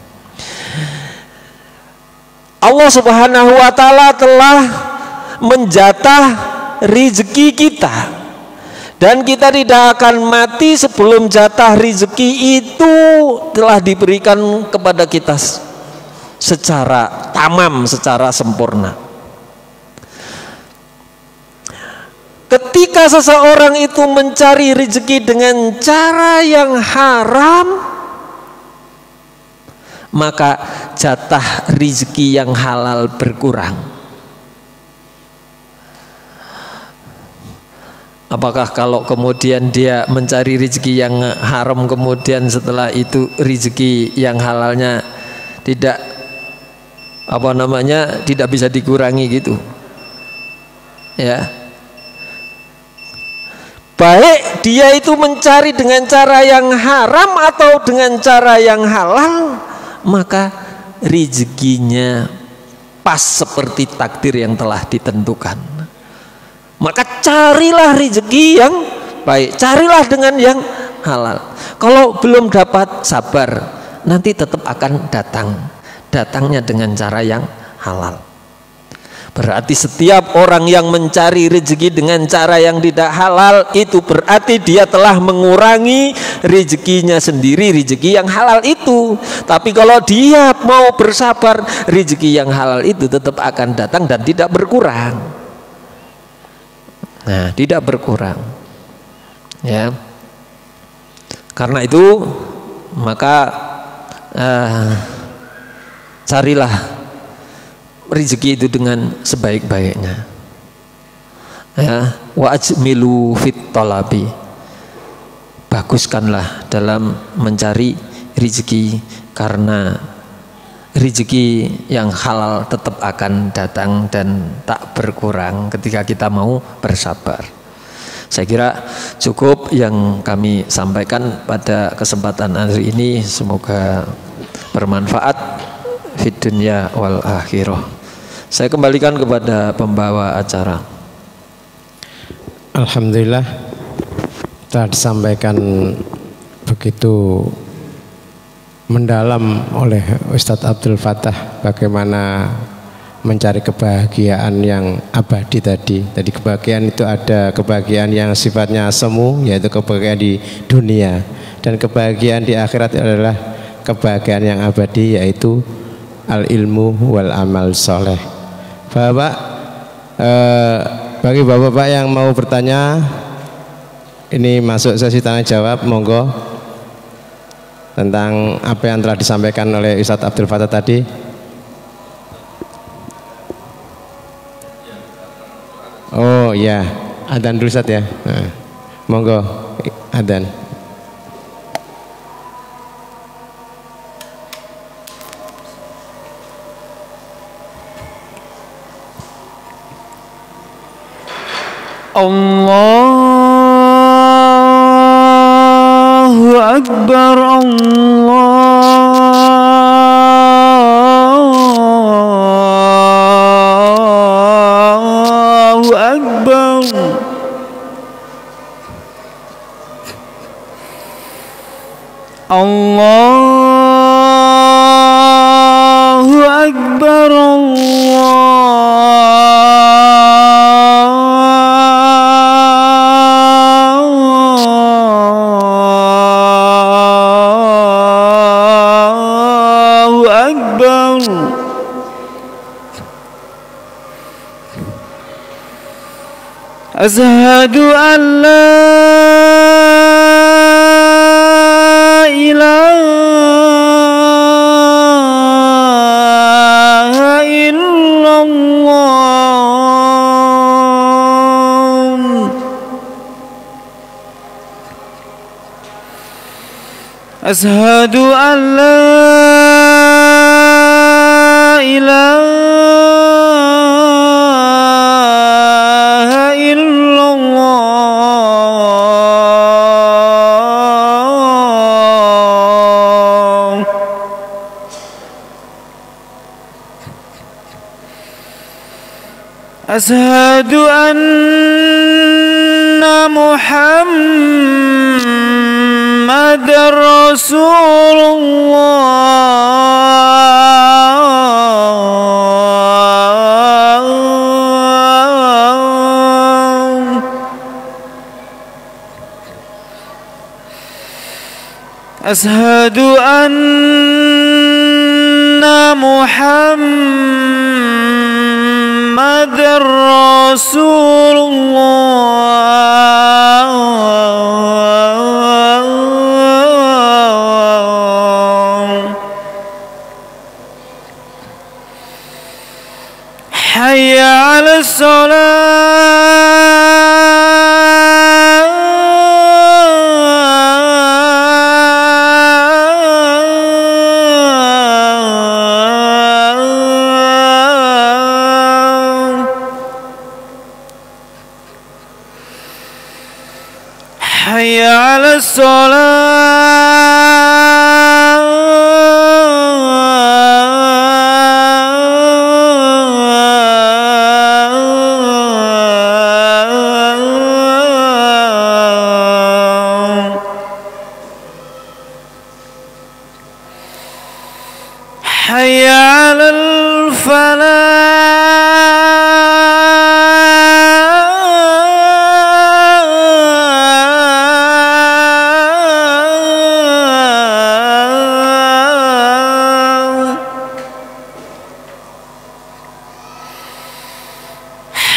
Allah Subhanahu wa taala telah menjatah rezeki kita, dan kita tidak akan mati sebelum jatah rezeki itu telah diberikan kepada kita secara tamam, secara sempurna. Ketika seseorang itu mencari rezeki dengan cara yang haram, maka jatah rezeki yang halal berkurang. Apakah kalau kemudian dia mencari rezeki yang haram, kemudian setelah itu rezeki yang halalnya tidak tidak bisa dikurangi gitu, ya? Baik dia itu mencari dengan cara yang haram atau dengan cara yang halal, maka rezekinya pas seperti takdir yang telah ditentukan. Maka carilah rezeki yang baik, carilah dengan yang halal. Kalau belum dapat, sabar, nanti tetap akan datang. Datangnya dengan cara yang halal. Berarti setiap orang yang mencari rezeki dengan cara yang tidak halal, itu berarti dia telah mengurangi rezekinya sendiri, rezeki yang halal itu. Tapi kalau dia mau bersabar, rezeki yang halal itu tetap akan datang dan tidak berkurang. Nah, tidak berkurang, ya. Karena itu maka carilah rezeki itu dengan sebaik-baiknya, ya. Wa ajmilu fit talabi, baguskanlah dalam mencari rezeki, karena rezeki yang halal tetap akan datang dan tak berkurang ketika kita mau bersabar. Saya kira cukup yang kami sampaikan pada kesempatan hari ini. Semoga bermanfaat fid dunya wal akhirah. Saya kembalikan kepada pembawa acara. Alhamdulillah, telah disampaikan begitu mendalam oleh Ustadz Abdul Fattah bagaimana mencari kebahagiaan yang abadi tadi. Tadi kebahagiaan itu ada kebahagiaan yang sifatnya semu, yaitu kebahagiaan di dunia, dan kebahagiaan di akhirat adalah kebahagiaan yang abadi, yaitu al ilmu wal amal soleh. Bapak, bagi bapak-bapak yang mau bertanya, ini masuk sesi tanya jawab, monggo, tentang apa yang telah disampaikan oleh Ustadz Abdul Fattah tadi. Oh ya, adzan dulu Ustadz ya. Nah, monggo adzan. Allahu Akbar, Allahu Akbar. Allahu Akbar, Allahu Akbar. Asyhadu an la ilaha illallah. Asyhadu an la ilaha illallah. Asyhadu anna Muhammadar Rasulullah. Asyhadu anna Muhammadar Rasulullah. Hayya 'alas shalah. Hayya 'alas shalah. Hayya 'alal falah.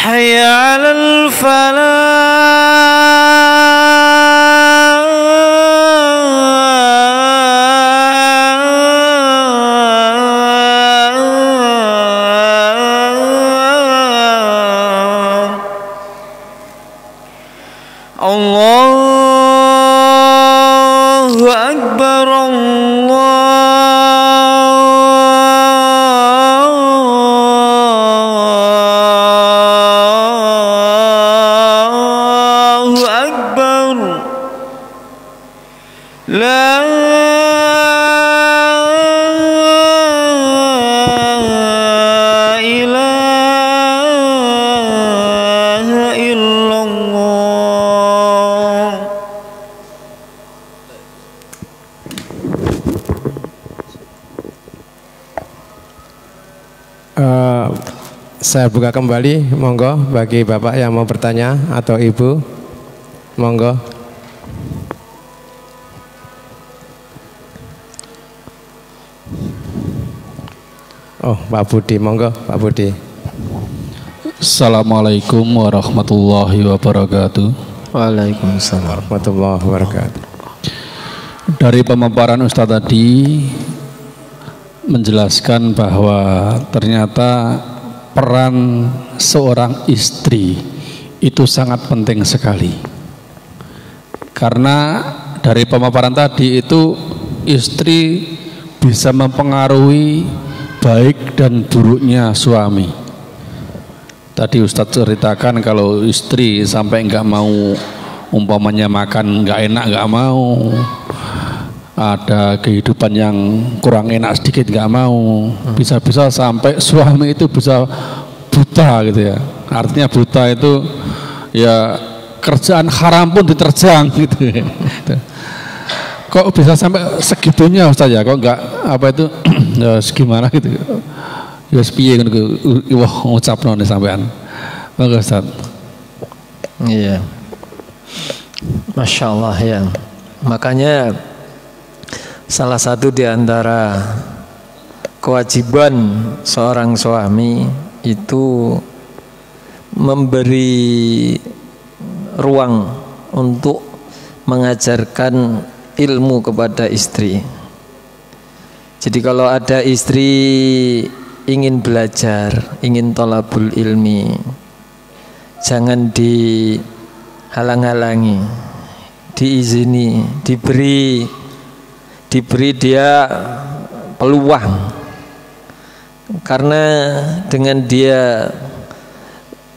Hayya 'alal falah. Allahu Akbar, Allahu Akbar. La ilaha illallah. Saya buka kembali, monggo bagi bapak yang mau bertanya atau ibu, monggo. Oh, Pak Budi, monggo Pak Budi. Assalamualaikum warahmatullahi wabarakatuh. Waalaikumsalam warahmatullahi wabarakatuh. Dari pemaparan Ustadz tadi menjelaskan bahwa ternyata peran seorang istri itu sangat penting sekali. Karena dari pemaparan tadi itu istri bisa mempengaruhi baik dan buruknya suami. Tadi Ustadz ceritakan kalau istri sampai nggak mau, umpamanya makan nggak enak nggak mau, ada kehidupan yang kurang enak sedikit nggak mau, bisa-bisa sampai suami itu bisa buta gitu ya. Artinya buta itu ya kerjaan haram pun diterjang gitu. Kok bisa sampai segitunya Ustaz ya? Kok nggak apa itu ya gimana gitu? Ya piye kan wah ngucapno nih sampean. Monggo Ustaz. Iya. Masya Allah ya. Makanya salah satu di antara kewajiban seorang suami itu memberi ruang untuk mengajarkan ilmu kepada istri. Jadi kalau ada istri ingin belajar, ingin thalabul ilmi, jangan dihalang-halangi, diizini, diberi dia peluang. Karena dengan dia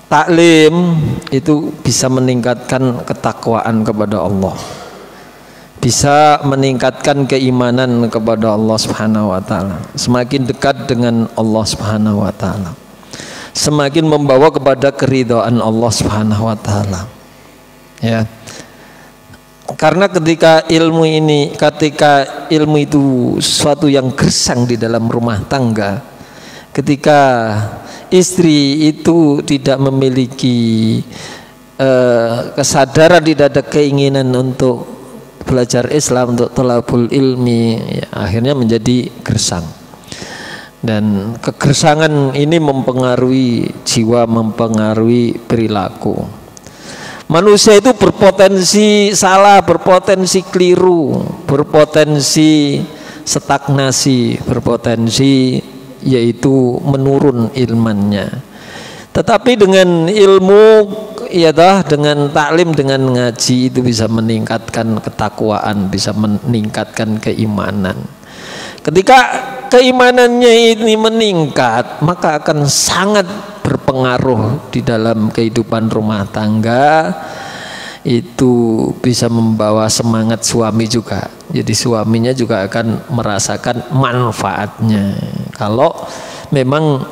taklim itu bisa meningkatkan ketakwaan kepada Allah, bisa meningkatkan keimanan kepada Allah Subhanahu wa taala, semakin dekat dengan Allah Subhanahu wa taala, semakin membawa kepada keridhaan Allah Subhanahu wa taala. Ya. Karena ketika ilmu itu suatu yang gersang di dalam rumah tangga, ketika istri itu tidak memiliki kesadaran, tidak ada keinginan untuk belajar Islam, untuk thalabul ilmi, ya, akhirnya menjadi gersang. Dan kegersangan ini mempengaruhi jiwa, mempengaruhi perilaku. Manusia itu berpotensi salah, berpotensi keliru, berpotensi stagnasi, berpotensi yaitu menurun ilmannya. Tetapi dengan ilmu, ya dengan taklim, dengan ngaji itu bisa meningkatkan ketakwaan, bisa meningkatkan keimanan. Ketika keimanannya ini meningkat, maka akan sangat berpengaruh di dalam kehidupan rumah tangga. Itu bisa membawa semangat suami juga. Jadi suaminya juga akan merasakan manfaatnya. Kalau memang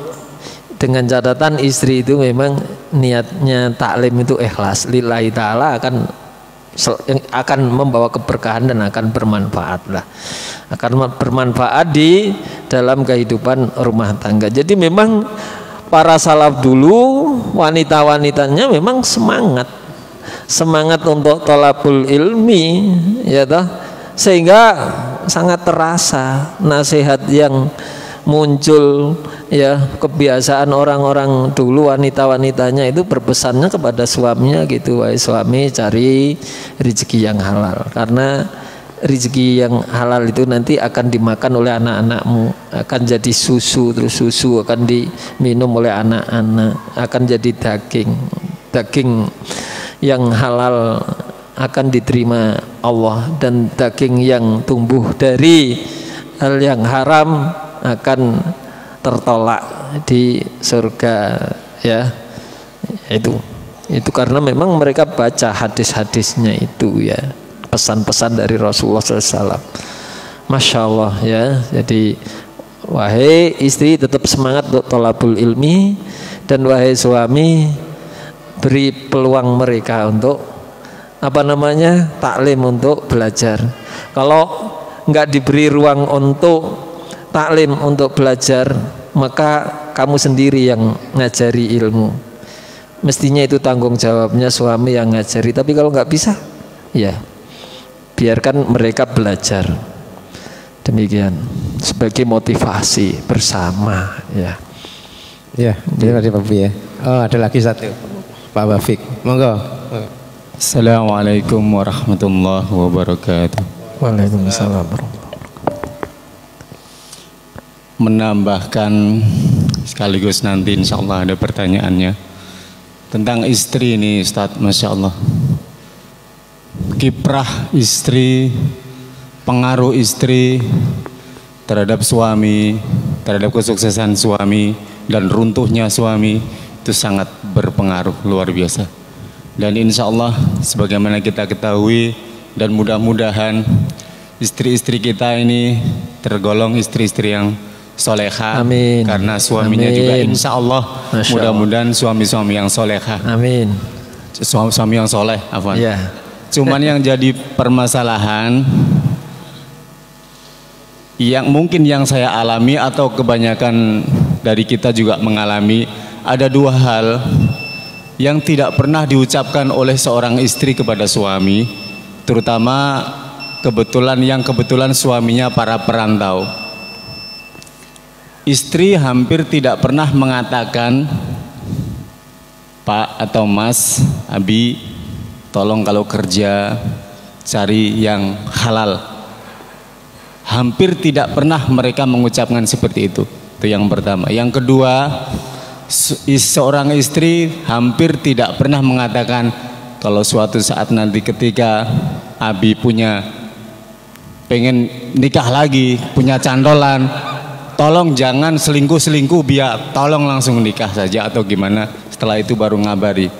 dengan catatan istri itu memang niatnya taklim itu ikhlas lillahi ta'ala, akan membawa keberkahan dan akan bermanfaat lah, akan bermanfaat di dalam kehidupan rumah tangga. Jadi memang para salaf dulu, wanita-wanitanya memang semangat untuk thalabul ilmi, ya toh, sehingga sangat terasa nasihat yang muncul, ya, kebiasaan orang-orang dulu, wanita-wanitanya itu berpesannya kepada suaminya gitu, wahai suami cari rezeki yang halal, karena rezeki yang halal itu nanti akan dimakan oleh anak-anakmu, akan jadi susu, terus susu akan diminum oleh anak-anak, akan jadi daging yang halal akan diterima Allah, dan daging yang tumbuh dari hal yang haram akan tertolak di surga, ya. Itu karena memang mereka baca hadis-hadisnya itu, ya, pesan-pesan dari Rasulullah SAW. Masya Allah, ya. Jadi wahai istri tetap semangat untuk thalabul ilmi, dan wahai suami beri peluang mereka untuk taklim, untuk belajar. Kalau nggak diberi ruang untuk taklim, untuk belajar, maka kamu sendiri yang ngajari ilmu. Mestinya itu tanggung jawabnya suami yang ngajari. Tapi kalau nggak bisa, ya biarkan mereka belajar. Demikian. sebagai motivasi bersama ya. Ya, terima kasih Pak Bu ya. Oh, ada lagi satu. Pak Wafik. Monggo. Assalamualaikum warahmatullahi wabarakatuh. Waalaikumsalam. Menambahkan sekaligus nanti insya Allah ada pertanyaannya tentang istri ini Ustadz. Masya Allah, kiprah istri, pengaruh istri terhadap suami, terhadap kesuksesan suami dan runtuhnya suami itu sangat berpengaruh luar biasa. Dan insya Allah sebagaimana kita ketahui dan mudah-mudahan istri-istri kita ini tergolong istri-istri yang soleha. Amin. Karena suaminya Amin. juga insya Allah mudah-mudahan suami-suami yang soleha. Amin. Suami yang soleh. Afwan. Ya. Cuman yang jadi permasalahan yang mungkin yang saya alami atau kebanyakan dari kita juga mengalami, ada dua hal yang tidak pernah diucapkan oleh seorang istri kepada suami, terutama kebetulan suaminya para perantau. Istri hampir tidak pernah mengatakan, Pak atau Mas, Abi, tolong kalau kerja cari yang halal. Hampir tidak pernah mereka mengucapkan seperti itu. Itu yang pertama. Yang kedua, seorang istri hampir tidak pernah mengatakan, kalau suatu saat nanti ketika Abi pengen nikah lagi, punya candolan, tolong jangan selingkuh-selingkuh, biar tolong langsung nikah saja atau gimana, setelah itu baru ngabari.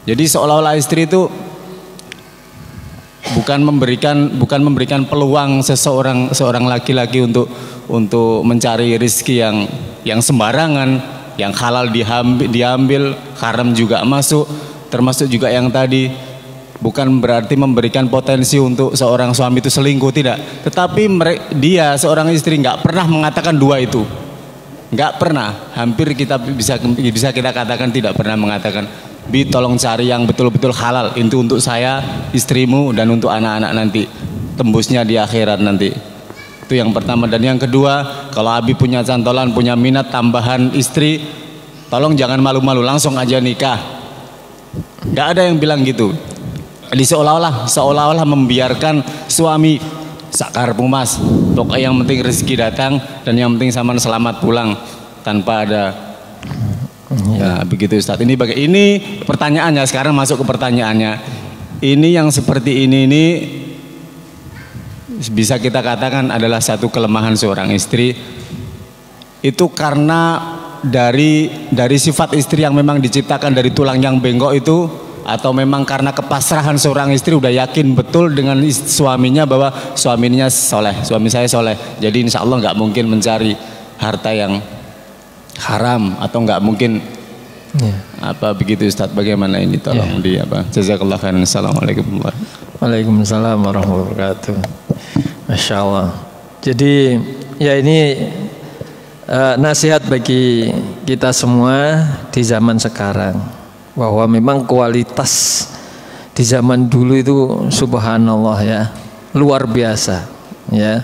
Jadi seolah-olah istri itu bukan memberikan peluang seorang laki-laki untuk mencari rezeki yang sembarangan, yang halal diambil, haram juga masuk, termasuk juga yang tadi. Bukan berarti memberikan potensi untuk seorang suami itu selingkuh, tidak. Tetapi dia seorang istri nggak pernah mengatakan dua itu, nggak pernah. Hampir kita bisa kita katakan tidak pernah mengatakan, Bi tolong cari yang betul-betul halal, itu untuk saya, istrimu, dan untuk anak-anak nanti, tembusnya di akhirat nanti. Itu yang pertama. Dan yang kedua, kalau Abi punya cantolan, punya minat tambahan istri, tolong jangan malu-malu, langsung aja nikah. Nggak ada yang bilang gitu. Jadi seolah-olah membiarkan suami sakarpu Mas, pokoknya yang penting rezeki datang dan yang penting sama selamat pulang tanpa ada. Ya begitu Ustadz. Ini pertanyaannya, sekarang masuk ke pertanyaannya. Ini yang seperti ini bisa kita katakan adalah satu kelemahan seorang istri. Itu karena dari sifat istri yang memang diciptakan dari tulang yang bengkok itu, atau memang karena kepasrahan seorang istri udah yakin betul dengan suaminya bahwa suaminya soleh, suami saya soleh, jadi insya Allah nggak mungkin mencari harta yang haram atau nggak mungkin apa begitu Ustadz. Bagaimana ini, tolong di apa? Jazakallah khairan. Assalamualaikum warahmatullahi wabarakatuh. Waalaikumsalam warahmatullahi wabarakatuh. Masya Allah. Jadi ya ini nasihat bagi kita semua di zaman sekarang, bahwa memang kualitas di zaman dulu itu subhanallah ya, luar biasa ya.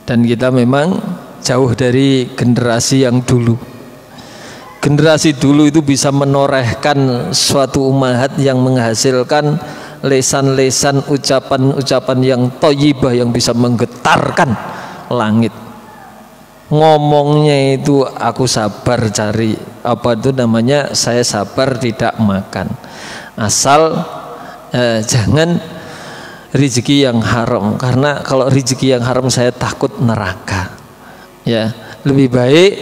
Dan kita memang jauh dari generasi yang dulu. Generasi dulu itu bisa menorehkan suatu ummahat yang menghasilkan lesan-lesan, ucapan-ucapan yang thayyibah yang bisa menggetarkan langit. Ngomongnya itu aku sabar cari apa itu namanya, saya sabar tidak makan, asal jangan rezeki yang haram, karena kalau rezeki yang haram saya takut neraka ya. Lebih baik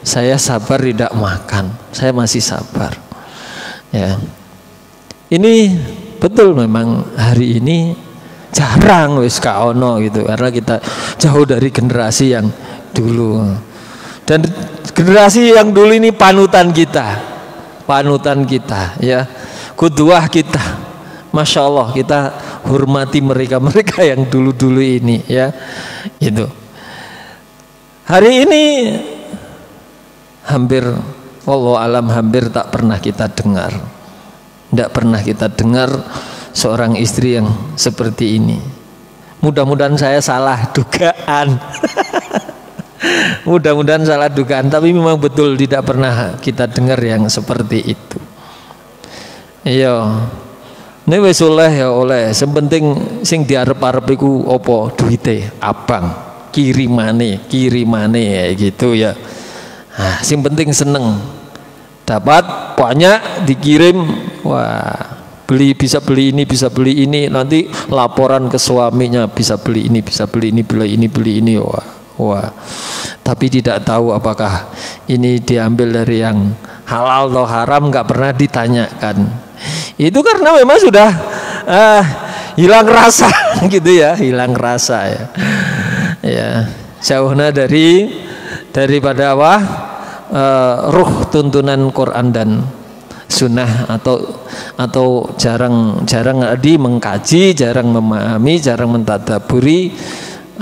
saya sabar tidak makan, saya masih sabar ya. Ini betul memang hari ini jarang wis kaono gitu, karena kita jauh dari generasi yang dulu. Dan generasi yang dulu ini panutan kita ya, kuduah kita. Masya Allah, kita hormati mereka yang dulu ini ya. Itu hari ini hampir wallahu alam hampir tak pernah kita dengar, tidak pernah kita dengar seorang istri yang seperti ini. Mudah-mudahan saya salah dugaan. Mudah-mudahan salah dugaan, tapi memang betul tidak pernah kita dengar yang seperti itu. Iya. Ini wis oleh ya oleh, sepenting sing diarep-arep iku apa duite, abang, kirimane ya gitu ya. Nah, sing penting seneng. Dapat banyak dikirim, wah, bisa beli ini, nanti laporan ke suaminya bisa beli ini, beli ini, wah. Tapi tidak tahu apakah ini diambil dari yang halal atau haram, nggak pernah ditanyakan. Itu karena memang sudah hilang rasa gitu ya, hilang rasa ya. Ya, jauhnya daripada apa? Ruh tuntunan Quran dan Sunnah, atau jarang mengkaji, jarang memahami, jarang mentadaburi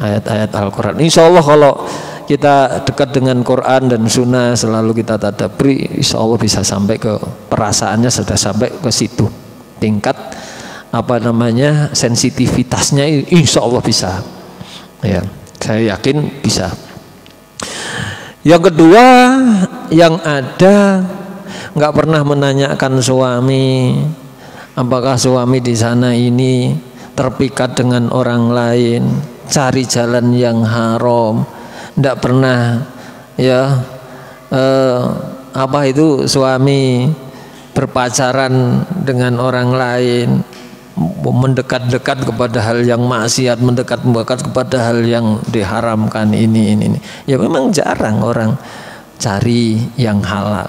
ayat-ayat Al-Quran. Insya Allah kalau kita dekat dengan Quran dan Sunnah, selalu kita tadaburi, insya Allah bisa sampai ke perasaannya, sudah sampai ke situ tingkat sensitivitasnya, insya Allah bisa ya, saya yakin bisa. Yang kedua, yang ada nggak pernah menanyakan suami apakah suami di sana ini terpikat dengan orang lain, cari jalan yang haram, nggak pernah ya suami berpacaran dengan orang lain, mendekat-dekat kepada hal yang maksiat, mendekat kepada hal yang diharamkan ini. Ya memang jarang orang cari yang halal,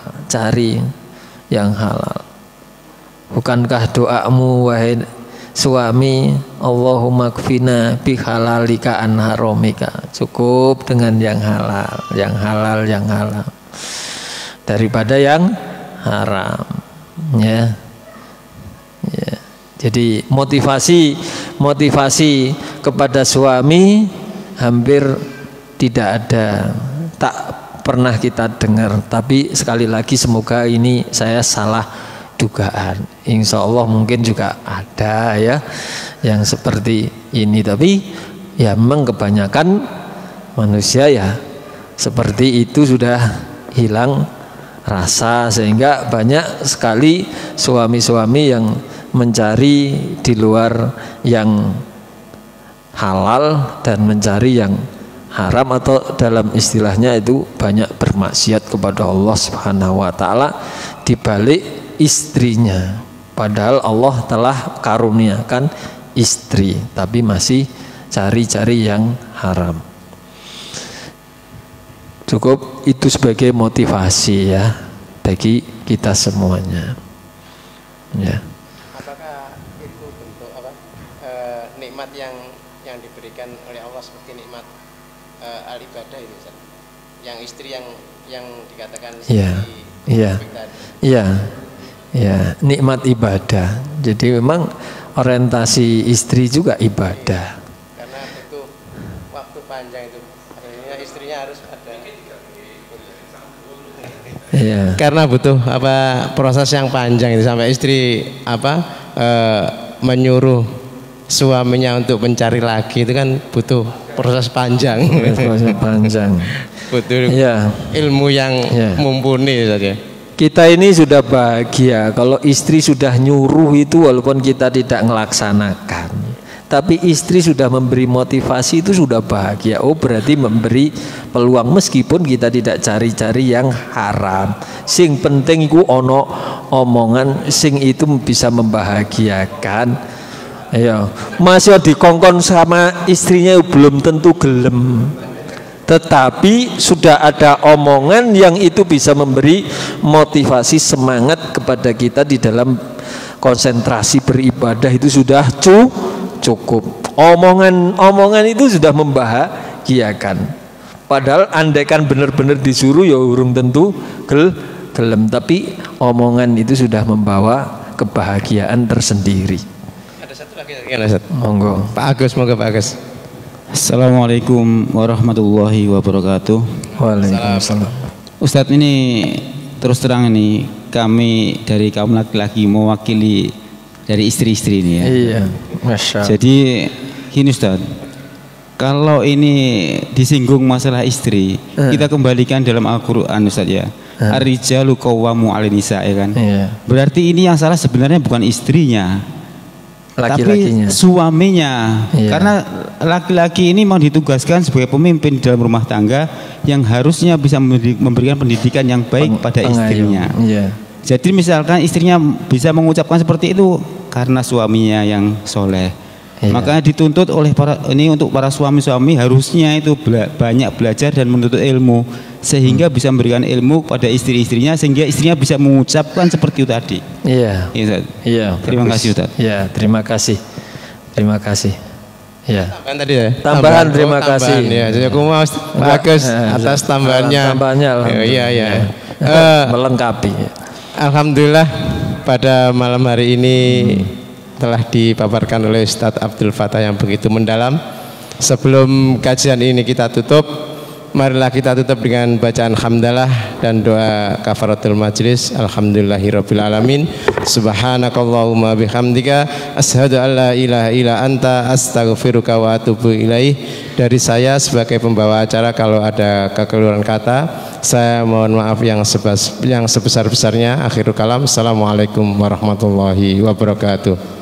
Bukankah doamu wahai suami, Allahumma kfina bihalalika an haramika, cukup dengan yang halal daripada yang haram ya. Jadi motivasi kepada suami hampir tidak ada, tak pernah kita dengar. Tapi sekali lagi semoga ini saya salah dugaan. Insya Allah mungkin juga ada ya yang seperti ini. Tapi ya memang kebanyakan manusia ya seperti itu, sudah hilang rasa, sehingga banyak sekali suami-suami yang mencari di luar yang halal dan mencari yang haram, atau dalam istilahnya itu banyak bermaksiat kepada Allah Subhanahu wa taala di balik istrinya. Padahal Allah telah karuniakan istri, tapi masih cari-cari yang haram. Cukup itu sebagai motivasi ya bagi kita semuanya. Ya. Nikmat yang diberikan oleh Allah seperti nikmat al-ibadah ini, yang istri yang dikatakan iya, nikmat ibadah. Jadi memang orientasi istri juga ibadah. Karena butuh waktu panjang itu, artinya istrinya harus ada. Iya. Karena butuh proses yang panjang itu, sampai istri menyuruh suaminya untuk mencari lagi, itu kan butuh proses panjang. Proses panjang. Butuh ya. Ilmu yang mumpuni saja. Kita ini sudah bahagia kalau istri sudah nyuruh itu, walaupun kita tidak melaksanakan. Tapi istri sudah memberi motivasi, itu sudah bahagia. Oh, berarti memberi peluang meskipun kita tidak cari-cari yang haram. Sing penting iku ono omongan sing itu bisa membahagiakan. Ayo, masih dikongkon sama istrinya belum tentu gelem. Tetapi sudah ada omongan yang itu bisa memberi motivasi, semangat kepada kita di dalam konsentrasi beribadah, itu sudah cukup. Omongan itu sudah membahagiakan. Padahal andaikan benar-benar disuruh ya urung tentu gelem, tapi omongan itu sudah membawa kebahagiaan tersendiri. Ada satu lagi ya, monggo Pak Agus, monggo Pak Agus. Assalamualaikum warahmatullahi wabarakatuh. Waalaikumsalam. Ustadz, ini terus terang ini kami dari kaum laki-laki mewakili dari istri-istri ini ya. Iya, Masya Allah. Jadi gini Ustadz, Kalau ini disinggung masalah istri, kita kembalikan dalam Al-Qur'an Ustaz ya. Ar-rijalu qawwamu 'alan nisa, ya kan? Iya. Berarti ini yang salah sebenarnya bukan istrinya, Laki-lakinya. tapi suaminya. Iya. Karena laki-laki ini mau ditugaskan sebagai pemimpin dalam rumah tangga yang harusnya bisa memberikan pendidikan yang baik pada istrinya. Iya. Jadi misalkan istrinya bisa mengucapkan seperti itu karena suaminya yang soleh. Iya. Makanya dituntut oleh untuk para suami-suami harusnya itu banyak belajar dan menuntut ilmu sehingga bisa memberikan ilmu pada istri-istrinya sehingga istrinya bisa mengucapkan seperti itu tadi. Iya. Iya. Iya. Terima bagus. kasih Ustaz. Iya, terima kasih. Terima kasih. Ya. Tambahan tadi ya? Tambahan, terima kasih. Ya, jadi aku mau Pak Agus atas tambahannya. Tambahannya, Iya, iya. Melengkapi. Alhamdulillah pada malam hari ini telah dipaparkan oleh Ustadz Abdul Fattah yang begitu mendalam. Sebelum kajian ini kita tutup, marilah kita tutup dengan bacaan hamdalah dan doa kafaratul majlis. Alhamdulillahirabbil alamin. Subhanakallahumma bihamdika asyhadu an la ilaha illa anta astaghfiruka wa atubu ilaih. Dari saya sebagai pembawa acara, kalau ada kekeliruan kata, saya mohon maaf yang sebesar-besarnya. Akhirul kalam. Assalamualaikum warahmatullahi wabarakatuh.